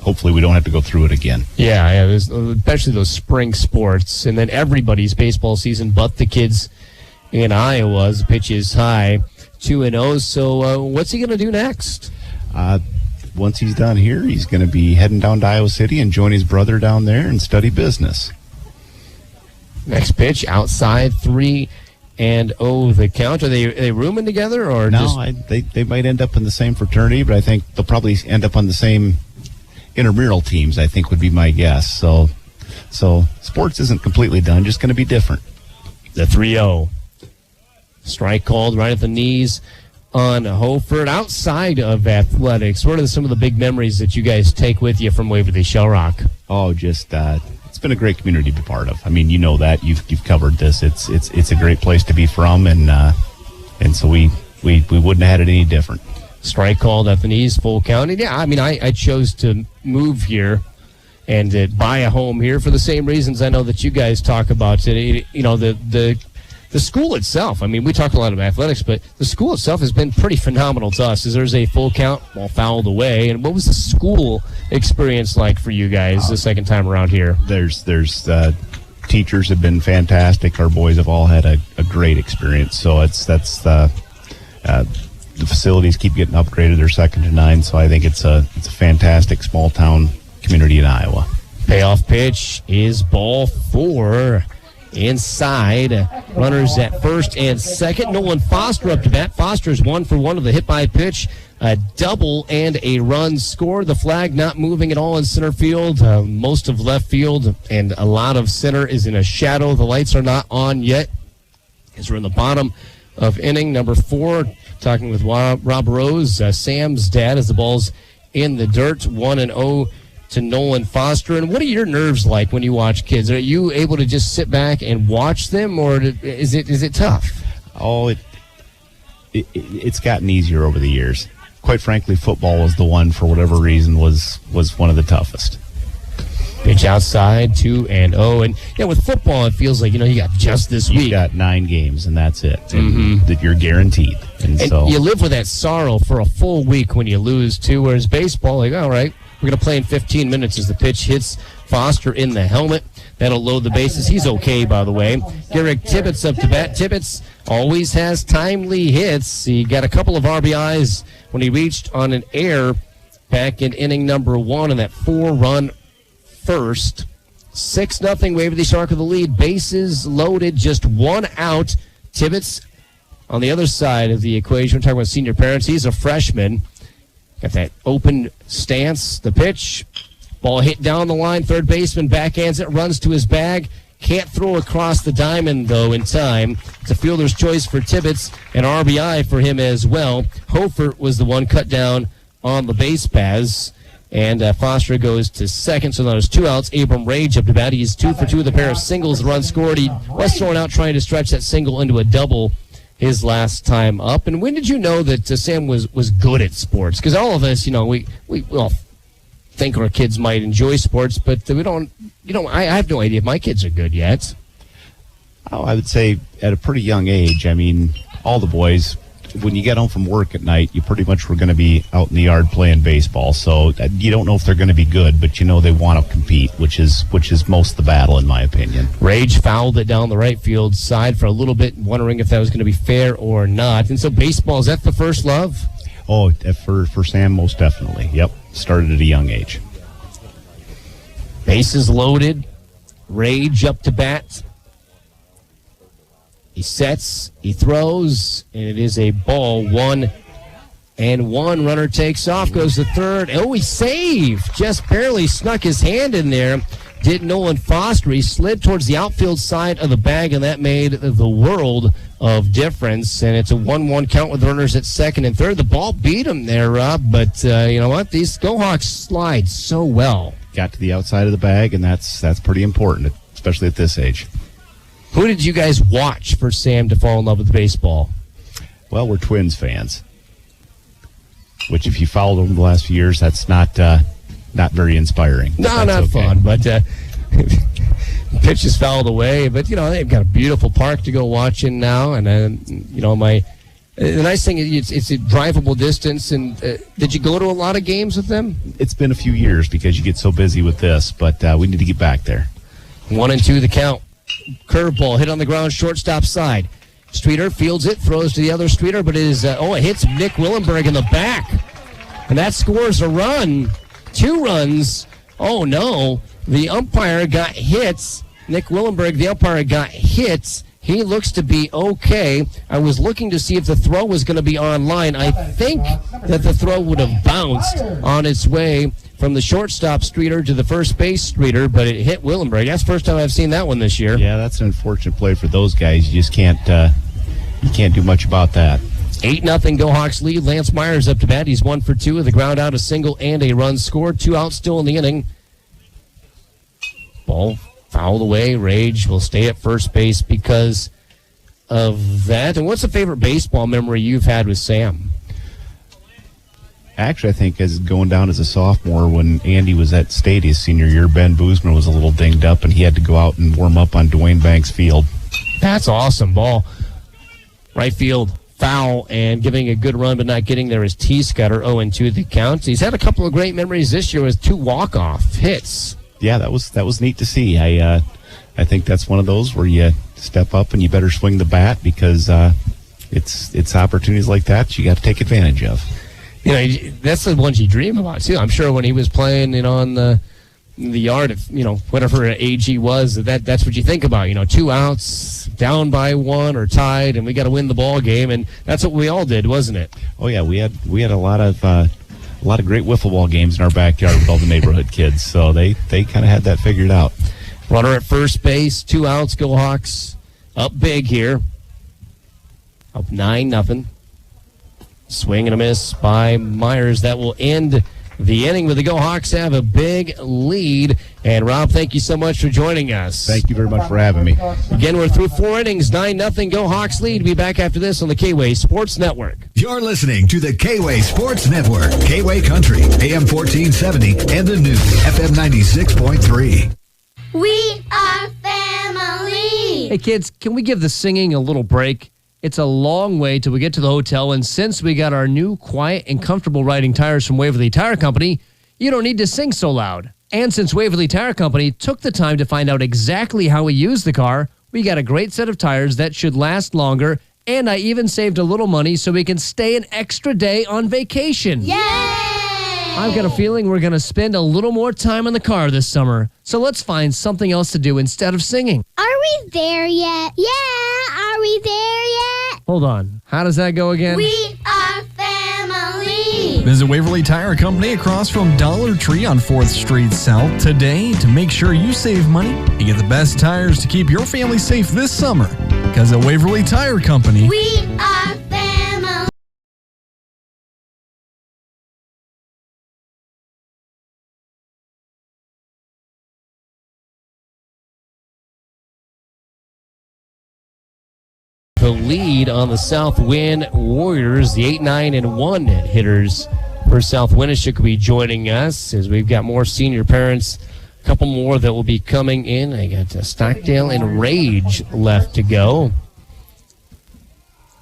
hopefully we don't have to go through it again. Yeah, especially those spring sports, and then everybody's baseball season but the kids in Iowa. The pitch is high, 2-0. So what's he going to do next? Once he's done here, he's going to be heading down to Iowa City and join his brother down there and study business. Next pitch, outside, 3-2. 2-0 the count. Are they rooming together or no? They might end up in the same fraternity, but I think they'll probably end up on the same intramural teams. I think would be my guess. So sports isn't completely done; just going to be different. The 3-0 strike called right at the knees on Hofert. Outside of athletics, what are some of the big memories that you guys take with you from Waverly Shell Rock? Oh, just it's been a great community to be part of. I mean, you know that you've covered this. It's a great place to be from, and so we wouldn't have had it any different. Strike called at the knees, full count. And yeah, I mean, I chose to move here and buy a home here for the same reasons I know that you guys talk about today. You know, the school itself, I mean, we talk a lot about athletics, but the school itself has been pretty phenomenal to us. There's a full count, ball fouled away. And what was the school experience like for you guys the second time around here? There's teachers have been fantastic. Our boys have all had a great experience. So the facilities keep getting upgraded. They're second to none. So I think it's a fantastic small town community in Iowa. Payoff pitch is ball 4. Inside, runners at first and second. Nolan Foster up to bat. Foster's 1 for 1 of the hit by pitch, a double and a run scored. The flag not moving at all in center field. Most of left field and a lot of center is in a shadow. The lights are not on yet as we're in the bottom of inning number 4. Talking with Rob Rose, Sam's dad, as the ball's in the dirt. 1-0 to Nolan Foster. And what are your nerves like when you watch kids? Are you able to just sit back and watch them, or is it tough? Oh, it's gotten easier over the years. Quite frankly, football was the one, for whatever reason, was one of the toughest. Pitch outside, 2-0. And yeah, with football, it feels like, you got just this week. You got 9 games, and that's it. And that you're guaranteed. And so you live with that sorrow for a full week when you lose, too, whereas baseball, like, all right, we're going to play in 15 minutes as the pitch hits Foster in the helmet. That'll load the bases. He's okay, by the way. Garrick Tibbetts up to bat. Tibbetts always has timely hits. He got a couple of RBIs when he reached on an error back in inning number 1 in that 4-run first. 6-0 Waverly Shark with the lead. Bases loaded, just 1 out. Tibbetts on the other side of the equation. We're talking about senior parents. He's a freshman. Got that open stance. The pitch. Ball hit down the line. Third baseman backhands it. Runs to his bag. Can't throw across the diamond, though, in time. It's a fielder's choice for Tibbetts. An RBI for him as well. Hofert was the one cut down on the base paths. And Foster goes to second. So now there's 2 outs. Abram Rage up to bat. He's 2 for 2 with a pair of singles. The run scored. He was thrown out trying to stretch that single into a double his last time up. And when did you know that Sam was good at sports? Because all of us, we all think our kids might enjoy sports, but we don't. I have no idea if my kids are good yet. Oh, I would say at a pretty young age. I mean, all the boys, when you get home from work at night, you pretty much were going to be out in the yard playing baseball. So you don't know if they're going to be good, but they want to compete, which is most of the battle, in my opinion. Rage fouled it down the right field side for a little bit, wondering if that was going to be fair or not. And so baseball, is that the first love? Oh, for Sam, most definitely. Yep, started at a young age. Bases loaded. Rage up to bat. He sets, he throws, and it is a ball. 1-1. Runner takes off, goes to third. Oh, he saved. Just barely snuck his hand in there. Did Nolan Foster. He slid towards the outfield side of the bag, and that made the world of difference. And it's a 1-1 count with runners at second and third. The ball beat him there, Rob, but you know what? These Go-Hawks slide so well. Got to the outside of the bag, and that's pretty important, especially at this age. Who did you guys watch for Sam to fall in love with baseball? Well, we're Twins fans, which if you followed them the last few years, that's not very inspiring. No, not okay. Fun, but pitch is fouled away. But, they've got a beautiful park to go watching now. And then, the nice thing is it's a drivable distance. And did you go to a lot of games with them? It's been a few years because you get so busy with this, but we need to get back there. 1-2 the count. Curveball hit on the ground, shortstop side. Streeter fields it, throws to the other Streeter, but it is it hits Nick Willenberg in the back, and that scores a run. 2 runs. Oh no! The umpire got hit. Nick Willenberg, the umpire, got hit He looks to be okay. I was looking to see if the throw was going to be online. I think that the throw would have bounced on its way from the shortstop streeter to the first base streeter, but it hit Willenberg. That's the first time I've seen that one this year. Yeah, that's an unfortunate play for those guys. You just can't do much about that. 8-0 Go Hawks lead. Lance Myers up to bat. He's 1 for 2 with a ground out, a single, and a run scored. 2 outs still in the inning. Ball fouled away. Rage will stay at first base because of that. And what's a favorite baseball memory you've had with Sam? Actually, I think as going down as a sophomore, when Andy was at state his senior year, Ben Boozman was a little dinged up, and he had to go out and warm up on Dwayne Banks Field. That's awesome. Ball. Right field. Foul, and giving a good run but not getting there is T-Scutter, 0-2 the count. He's had a couple of great memories this year with 2 walk-off hits. Yeah, that was neat to see. I think that's one of those where you step up and you better swing the bat because it's opportunities like that you got to take advantage of. You know, that's the ones you dream about too. I'm sure when he was playing, on the yard, whatever age was, that's what you think about. 2 outs, down by 1 or tied, and we got to win the ball game, and that's what we all did, wasn't it? Oh yeah, we had a lot of great wiffle ball games in our backyard with all the neighborhood kids, so they kind of had that figured out. Runner at first base, 2 outs. Go Hawks up big here, up 9-0. Swing and a miss by Myers. That will end the inning, with the Go Hawks have a big lead. And Rob, thank you so much for joining us. Thank you very much for having me. Again, we're through 4 innings, 9-0 Go Hawks lead. Be back after this on the K-Way Sports Network. You're listening to the K-Way Sports Network, K-Way Country, AM 1470, and the new FM 96.3. We are family. Hey kids, can we give the singing a little break? It's a long way till we get to the hotel, and since we got our new quiet and comfortable riding tires from Waverly Tire Company, you don't need to sing so loud. And since Waverly Tire Company took the time to find out exactly how we use the car, we got a great set of tires that should last longer, and I even saved a little money so we can stay an extra day on vacation. Yay! I've got a feeling we're going to spend a little more time in the car this summer, so let's find something else to do instead of singing. Are we there yet? Yeah, are we there yet? Hold on. How does that go again? We are family. Visit Waverly Tire Company across from Dollar Tree on 4th Street South today to make sure you save money and get the best tires to keep your family safe this summer. Because at Waverly Tire Company, we are family. The lead on the South Winn Warriors, the 8-9-1 hitters for South Winneshiek will be joining us as we've got more senior parents, a couple more that will be coming in. I got Stockdale and Rage left to go.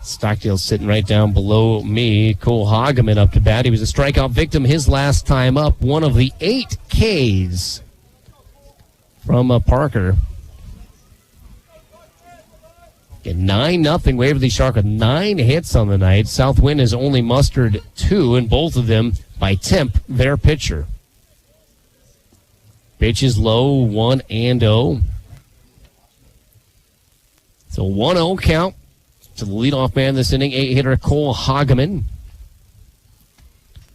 Stockdale's sitting right down below me. Cole Hageman up to bat. He was a strikeout victim his last time up, one of the 8 Ks from Parker. 9-0 Waverly Shark with 9 hits on the night. South Winn has only mustered 2, and both of them by Temp, their pitcher. Pitch is low, 1-0. So 1-0 count to the leadoff man this inning, 8-hitter Cole Hageman.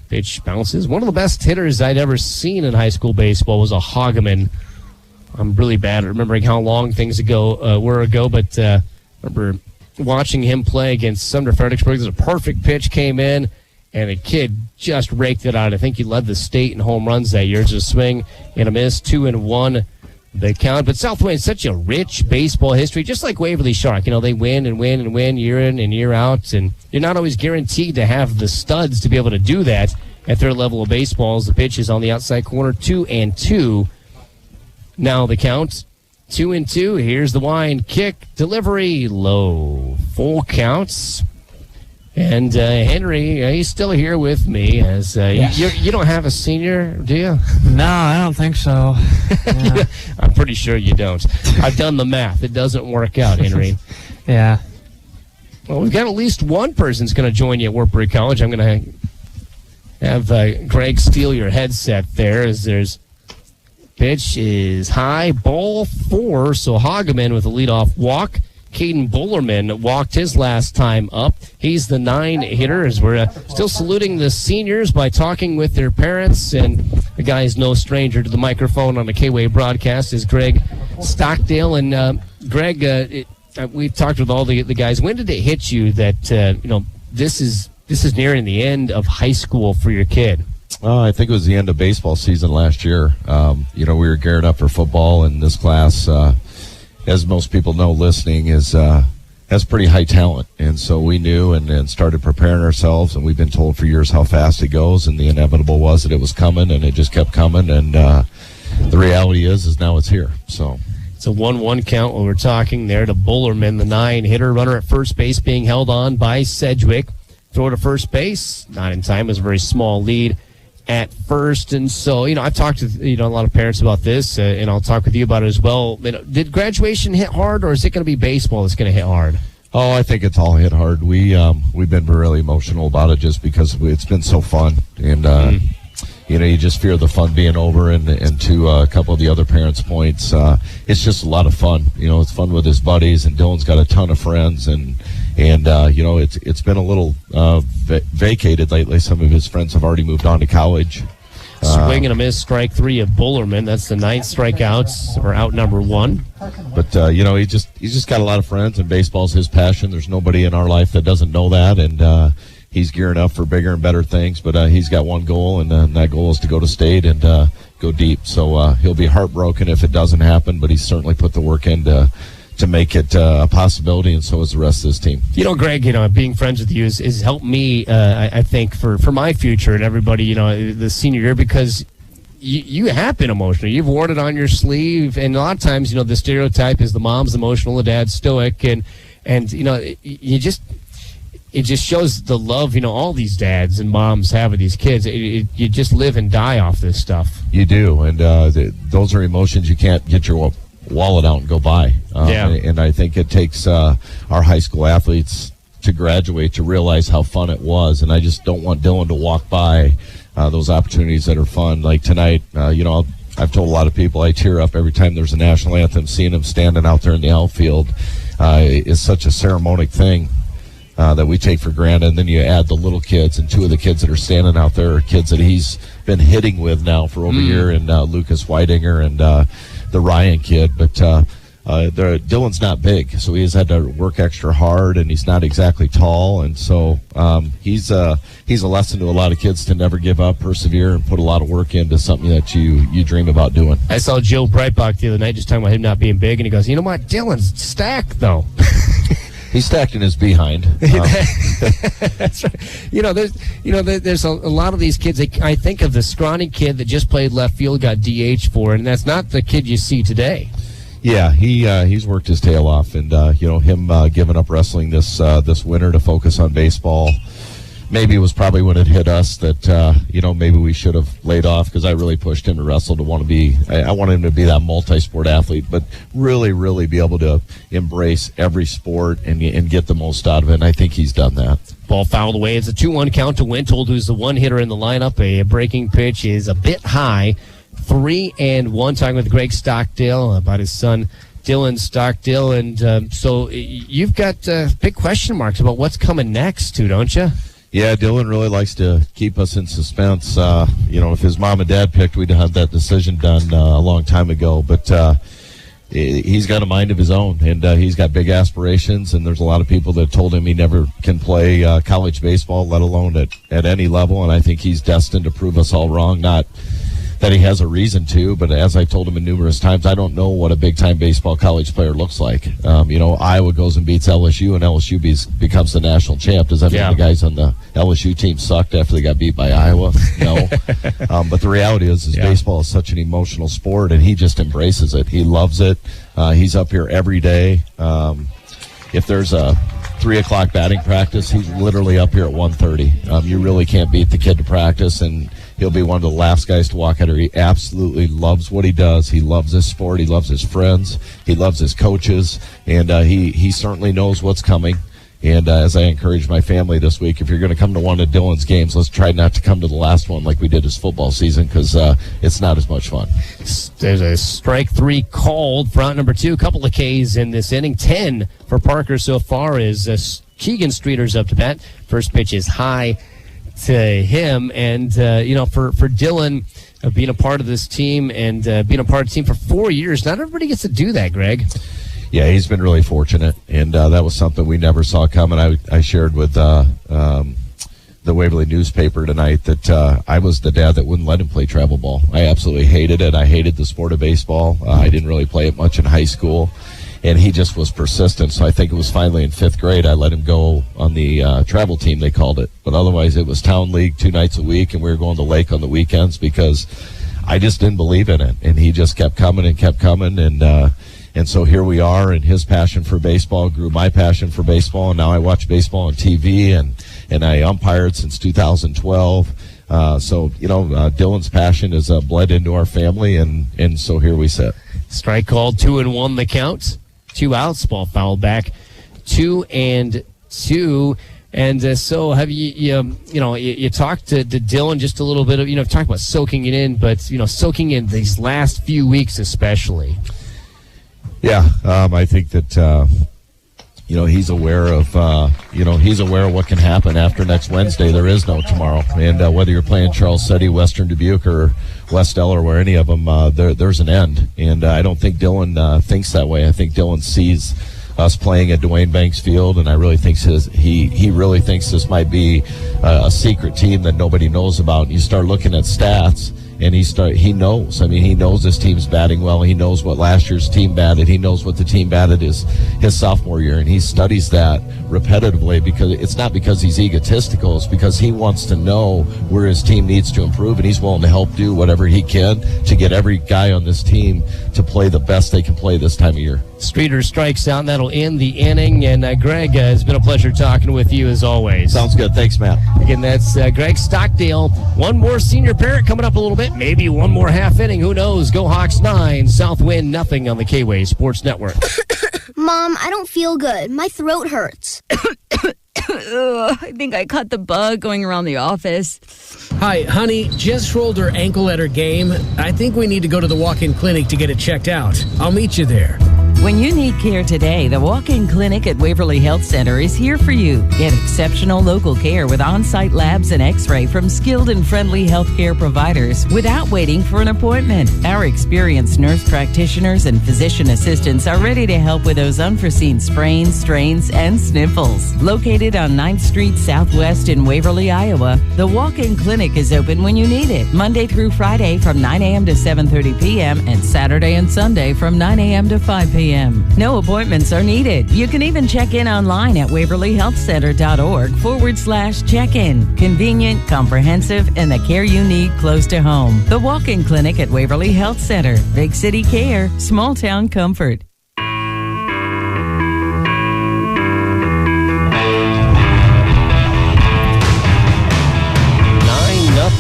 Pitch bounces. One of the best hitters I'd ever seen in high school baseball was a Hageman. I'm really bad at remembering how long things were ago, but remember watching him play against Sumner Fredericksburg. There's a perfect pitch came in, and a kid just raked it out. I think he led the state in home runs that year. It's a swing and a miss, 2-1 the count. But South Winn is such a rich baseball history, just like Waverly Shark. They win and win and win year in and year out, and you're not always guaranteed to have the studs to be able to do that at their level of baseball. The pitch is on the outside corner, 2-2. Now the count. 2-2. Here's the wind kick delivery low. Full counts. And Henry, he's still here with me. As Yes. you don't have a senior, do you? No, I don't think so. Yeah. I'm pretty sure you don't. I've done the math. It doesn't work out, Henry. Yeah. Well, we've got at least one person's going to join you at Wartburg College. I'm going to have Greg steal your headset there, as there's pitch is high, ball 4, so Hageman with a leadoff walk Caden Bullerman walked his last time up. He's the 9 hitter, as we're still saluting the seniors by talking with their parents. And the guy is no stranger to the microphone on the K-Way broadcast is Greg Stockdale. And Greg, we've talked with all the guys. When did it hit you that this is nearing the end of high school for your kid? I think it was the end of baseball season last year. We were gearing up for football, and this class, as most people know listening, has pretty high talent. And so we knew and started preparing ourselves, and we've been told for years how fast it goes, and the inevitable was that it was coming, and it just kept coming. And the reality is now it's here. So it's a 1-1 count when we're talking there to Bullerman, the 9 hitter. Runner at first base being held on by Sedgwick. Throw to first base, not in time. It was a very small lead at first. And so, I've talked to a lot of parents about this, and I'll talk with you about it as well. Did graduation hit hard, or is it going to be baseball that's going to hit hard? Oh, I think it's all hit hard. We've been really emotional about it just because it's been so fun. And you just fear the fun being over. And to a couple of the other parents' points, it's just a lot of fun. It's fun with his buddies, and Dylan's got a ton of friends, and it's been a little vacated lately. Some of his friends have already moved on to college. Swing and a miss, strike 3 of Bullerman. That's the 9th strikeouts, or out number 1. But he's just got a lot of friends, and baseball's his passion. There's nobody in our life that doesn't know that, and he's gearing up for bigger and better things. But he's got one goal, and that goal is to go to state and go deep. So he'll be heartbroken if it doesn't happen, but he's certainly put the work in to make it a possibility, and so is the rest of his team. Greg, being friends with you has helped me, I think, for my future and everybody, the senior year, because you have been emotional. You've worn it on your sleeve, and a lot of times, the stereotype is the mom's emotional, the dad's stoic, and it just shows the love, all these dads and moms have of these kids. You just live and die off this stuff. You do, and those are emotions you can't get your wallet out and go buy. And I think it takes our high school athletes to graduate to realize how fun it was. And I just don't want Dylan to walk by those opportunities that are fun. Like tonight, I've told a lot of people I tear up every time there's a national anthem. Seeing him standing out there in the outfield is such a ceremonic thing that we take for granted. And then you add the little kids, and 2 of the kids that are standing out there are kids that he's been hitting with now for over a year, and Lucas Whitinger and the Ryan kid. But Dylan's not big, so he has had to work extra hard, and he's not exactly tall. And so he's a lesson to a lot of kids to never give up, persevere, and put a lot of work into something that you dream about doing. I saw Joe Breitbach the other night just talking about him not being big, and he goes, what, Dylan's stacked, though. He's stacked in his behind. That's right. There's a lot of these kids. I think of the scrawny kid that just played left field, got DH for, and that's not the kid you see today. Yeah, he's worked his tail off, and him giving up wrestling this winter to focus on baseball. Maybe it was probably when it hit us that maybe we should have laid off, because I really pushed him to wrestle, to want to be. I wanted him to be that multi-sport athlete, but really, really be able to embrace every sport and get the most out of it. And I think he's done that. Ball fouled away. It's a 2-1 count to Wintold, who's the one hitter in the lineup. A breaking pitch is a bit high. 3-1. Talking with Greg Stockdale about his son Dylan Stockdale, and so you've got big question marks about what's coming next, too, don't you? Yeah, Dylan really likes to keep us in suspense. If his mom and dad picked, we'd have that decision done a long time ago. But he's got a mind of his own, and he's got big aspirations. And there's a lot of people that told him he never can play college baseball, let alone at any level. And I think he's destined to prove us all wrong. Not that he has a reason to, but as I told him in numerous times, I don't know what a big-time baseball college player looks like. Iowa goes and beats LSU, and LSU becomes the national champ. Does that mean the guys on the LSU team sucked after they got beat by Iowa? No. But the reality is baseball is such an emotional sport, and he just embraces it. He loves it. He's up here every day. If there's a 3 o'clock batting practice, he's literally up here at 1:30. You really can't beat the kid to practice, and he'll be one of the last guys to walk out here. He absolutely loves what he does. He loves this sport. He loves his friends. He loves his coaches, and he certainly knows what's coming. And as I encourage my family this week, if you're going to come to one of Dylan's games, let's try not to come to the last one like we did his football season, because it's not as much fun. There's a strike 3 called for out number 2. A couple of Ks in this inning. 10 for Parker so far as Keegan Streeter's up to bat. First pitch is high to him. And, for Dylan, being a part of this team and being a part of the team for 4 years, not everybody gets to do that, Greg. Yeah, he's been really fortunate, and that was something we never saw coming. I shared with the Waverly newspaper tonight that I was the dad that wouldn't let him play travel ball. I absolutely hated it. I hated the sport of baseball. I didn't really play it much in high school, and he just was persistent. So I think it was finally in 5th grade I let him go on the travel team, they called it. But otherwise it was town league 2 nights a week, and we were going to the lake on the weekends because I just didn't believe in it. And he just kept coming, and so here we are, and his passion for baseball grew my passion for baseball, and now I watch baseball on TV, and I umpired since 2012. Dylan's passion is bled into our family, and so here we sit. Strike called, 2-1 the count. 2 outs, ball fouled back, 2-2. And so have you talked to Dylan just a little bit of, talk about soaking it in, but, soaking in these last few weeks especially. Yeah, I think that, he's aware of what can happen after next Wednesday. There is no tomorrow. And whether you're playing Charles City, Western Dubuque, or West Eller, or any of them, there's an end. And I don't think Dylan thinks that way. I think Dylan sees us playing at Dwayne Banks Field, and I really think he really thinks this might be a secret team that nobody knows about. And you start looking at stats, and he knows. I mean, he knows this team's batting well. He knows what last year's team batted. He knows what the team batted his sophomore year, and he studies that repetitively, because it's not because he's egotistical. It's because he wants to know where his team needs to improve, and he's willing to help do whatever he can to get every guy on this team to play the best they can play this time of year. Streeter strikes out, and that'll end the inning. And Greg, it's been a pleasure talking with you as always. Sounds good. Thanks, Matt. Again, that's Greg Stockdale. One more senior parent coming up a little bit. Maybe one more half inning. Who knows? Go Hawks 9, South Winn nothing on the K-Way Sports Network. Mom, I don't feel good. My throat hurts. I think I caught the bug going around the office. Hi, honey, Jess rolled her ankle at her game. I think we need to go to the walk-in clinic to get it checked out. I'll meet you there. When you need care today, the walk-in clinic at Waverly Health Center is here for you. Get exceptional local care with on-site labs and x-ray from skilled and friendly healthcare providers without waiting for an appointment. Our experienced nurse practitioners and physician assistants are ready to help with those unforeseen sprains, strains, and sniffles. Located on 9th Street Southwest in Waverly, Iowa, the walk-in clinic is open when you need it, Monday through Friday from 9 a.m. to 7:30 p.m. and Saturday and Sunday from 9 a.m. to 5 p.m. No appointments are needed. You can even check in online at waverlyhealthcenter.org/check-in. Convenient, comprehensive, and the care you need close to home. The walk-in clinic at Waverly Health Center. Big city care, small town comfort.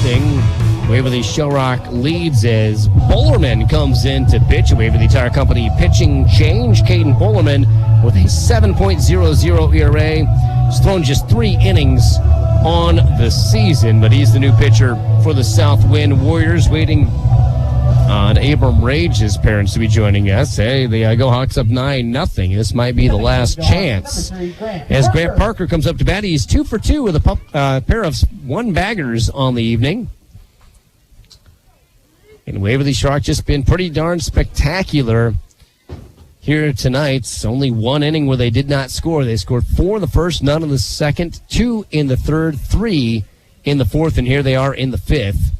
9-0. Waverly Shellrock leads as Bullerman comes in to pitch. Waverly Tire Company pitching change. Caden Bullerman with a 7.00 ERA. He's thrown just 3 innings on the season, but he's the new pitcher for the South Winn Warriors, waiting on Abram Rage's parents to be joining us. Hey, the Go Hawks up 9-0. This might be the last chance. As Grant Parker comes up to bat, he's 2 for 2 with a pair of 1-baggers on the evening. And Waverly Shark just been pretty darn spectacular here tonight. It's only 1 inning where they did not score. They scored 4 in the first, none in the second, 2 in the third, 3 in the fourth, and here they are in the 5th.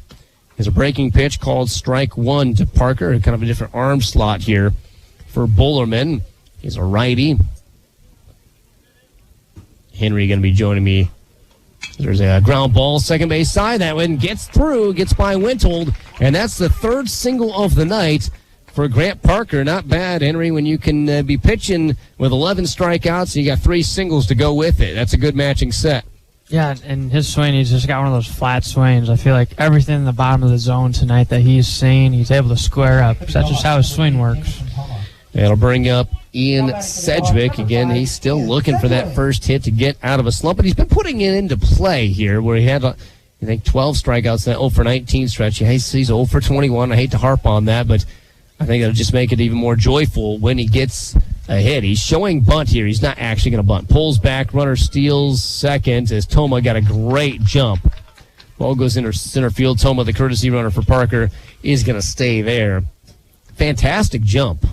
There's a breaking pitch called strike 1 to Parker, kind of a different arm slot here for Bullerman. He's a righty. Henry going to be joining me. There's a ground ball, second base side. That one gets through, gets by Wintold, and that's the 3rd single of the night for Grant Parker. Not bad, Henry, when you can be pitching with 11 strikeouts and you got 3 singles to go with it. That's a good matching set. Yeah, and his swing, he's just got one of those flat swings. I feel like everything in the bottom of the zone tonight that he's seeing, he's able to square up. That's just how his swing works. It'll bring up Ian Sedgwick. Again, he's still looking for that first hit to get out of a slump, but he's been putting it into play here where he had, I think, 12 strikeouts in that 0 for 19 stretch. He's 0 for 21. I hate to harp on that, but I think it'll just make it even more joyful when he gets a hit. He's showing bunt here. He's not actually going to bunt. Pulls back, runner steals second as Toma got a great jump. Ball goes into center field. Toma, the courtesy runner for Parker, is going to stay there. Fantastic jump.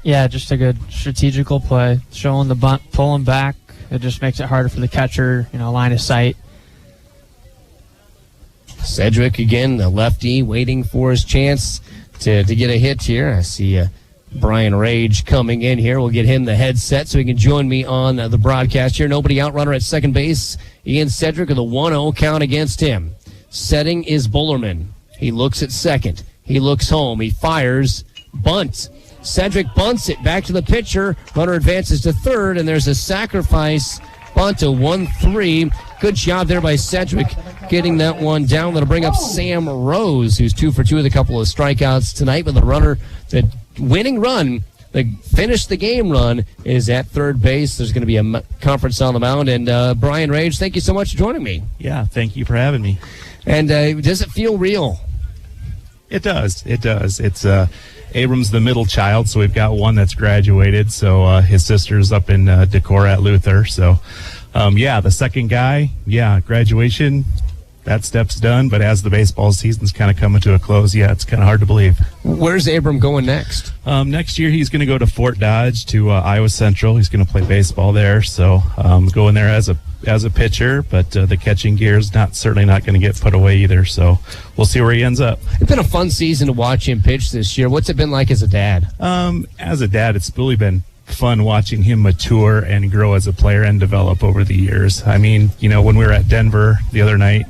Yeah, just a good strategical play. Showing the bunt, pulling back. It just makes it harder for the catcher, line of sight. Sedgwick again, the lefty, waiting for his chance to get a hit here. I see Brian Rage coming in here. We'll get him the headset so he can join me on the broadcast here. Nobody out, runner at second base. Ian Sedgwick with a 1-0 count against him. Setting is Bullerman. He looks at second. He looks home. He fires. Bunt. Sedgwick bunts it back to the pitcher. Runner advances to third, and there's a sacrifice bunt to 1-3. Good job there by Sedgwick getting that one down. That'll bring up Sam Rose, who's 2 for 2 with a couple of strikeouts tonight. But the runner, the winning run, the finish the game run, is at third base. There's going to be a conference on the mound. And Brian Rage, thank you so much for joining me. Yeah, thank you for having me. And does it feel real? It does. It does. It's Abram's the middle child, so we've got one that's graduated. So his sister's up in Decorah at Luther. So, the second guy, graduation, that step's done. But as the baseball season's kind of coming to a close, it's kind of hard to believe. Where's Abram going next? Next year, he's going to go to Fort Dodge to Iowa Central. He's going to play baseball there. So going there as a pitcher, but the catching gear is certainly not going to get put away either. So we'll see where he ends up. It's been a fun season to watch him pitch this year. What's it been like as a dad? As a dad, it's really been fun watching him mature and grow as a player and develop over the years. I mean, when we were at Denver the other night,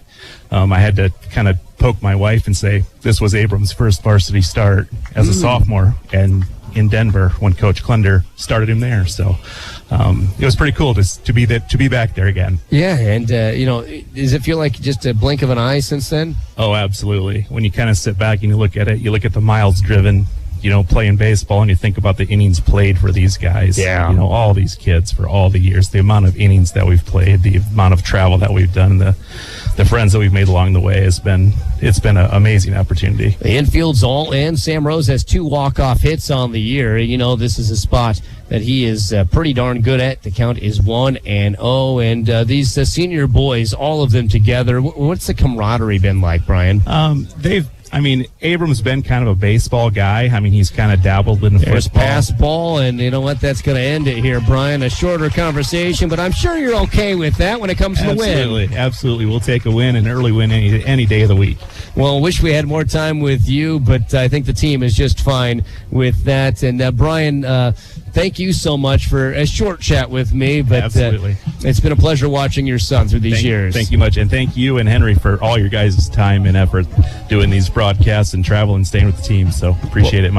I had to kind of poke my wife and say this was Abram's first varsity start as a sophomore and in Denver when Coach Klunder started him there. So it was pretty cool to be back there again. Yeah, and does it feel like just a blink of an eye since then? Oh, absolutely. When you kind of sit back and you look at it, you look at the miles driven, playing baseball, and you think about the innings played for these guys. Yeah. All these kids for all the years, the amount of innings that we've played, the amount of travel that we've done, the friends that we've made along the way it's been an amazing opportunity. The infield's all in. Sam Rose has 2 walk-off hits on the year. This is a spot that he is pretty darn good at. The count is 1-0, and these senior boys, all of them together, what's the camaraderie been like, Brian? Abram's been kind of a baseball guy. He's kind of dabbled in There's football. pass ball, and you know what? That's going to end it here, Brian. A shorter conversation, but I'm sure you're okay with that when it comes to the win. Absolutely. We'll take a win, an early win any day of the week. Well, wish we had more time with you, but I think the team is just fine with that. And Brian, thank you so much for a short chat with me. But absolutely. It's been a pleasure watching your son through these years. Thank you much. And thank you and Henry for all your guys' time and effort doing these broadcasts and travel and staying with the team. So appreciate it, Mike.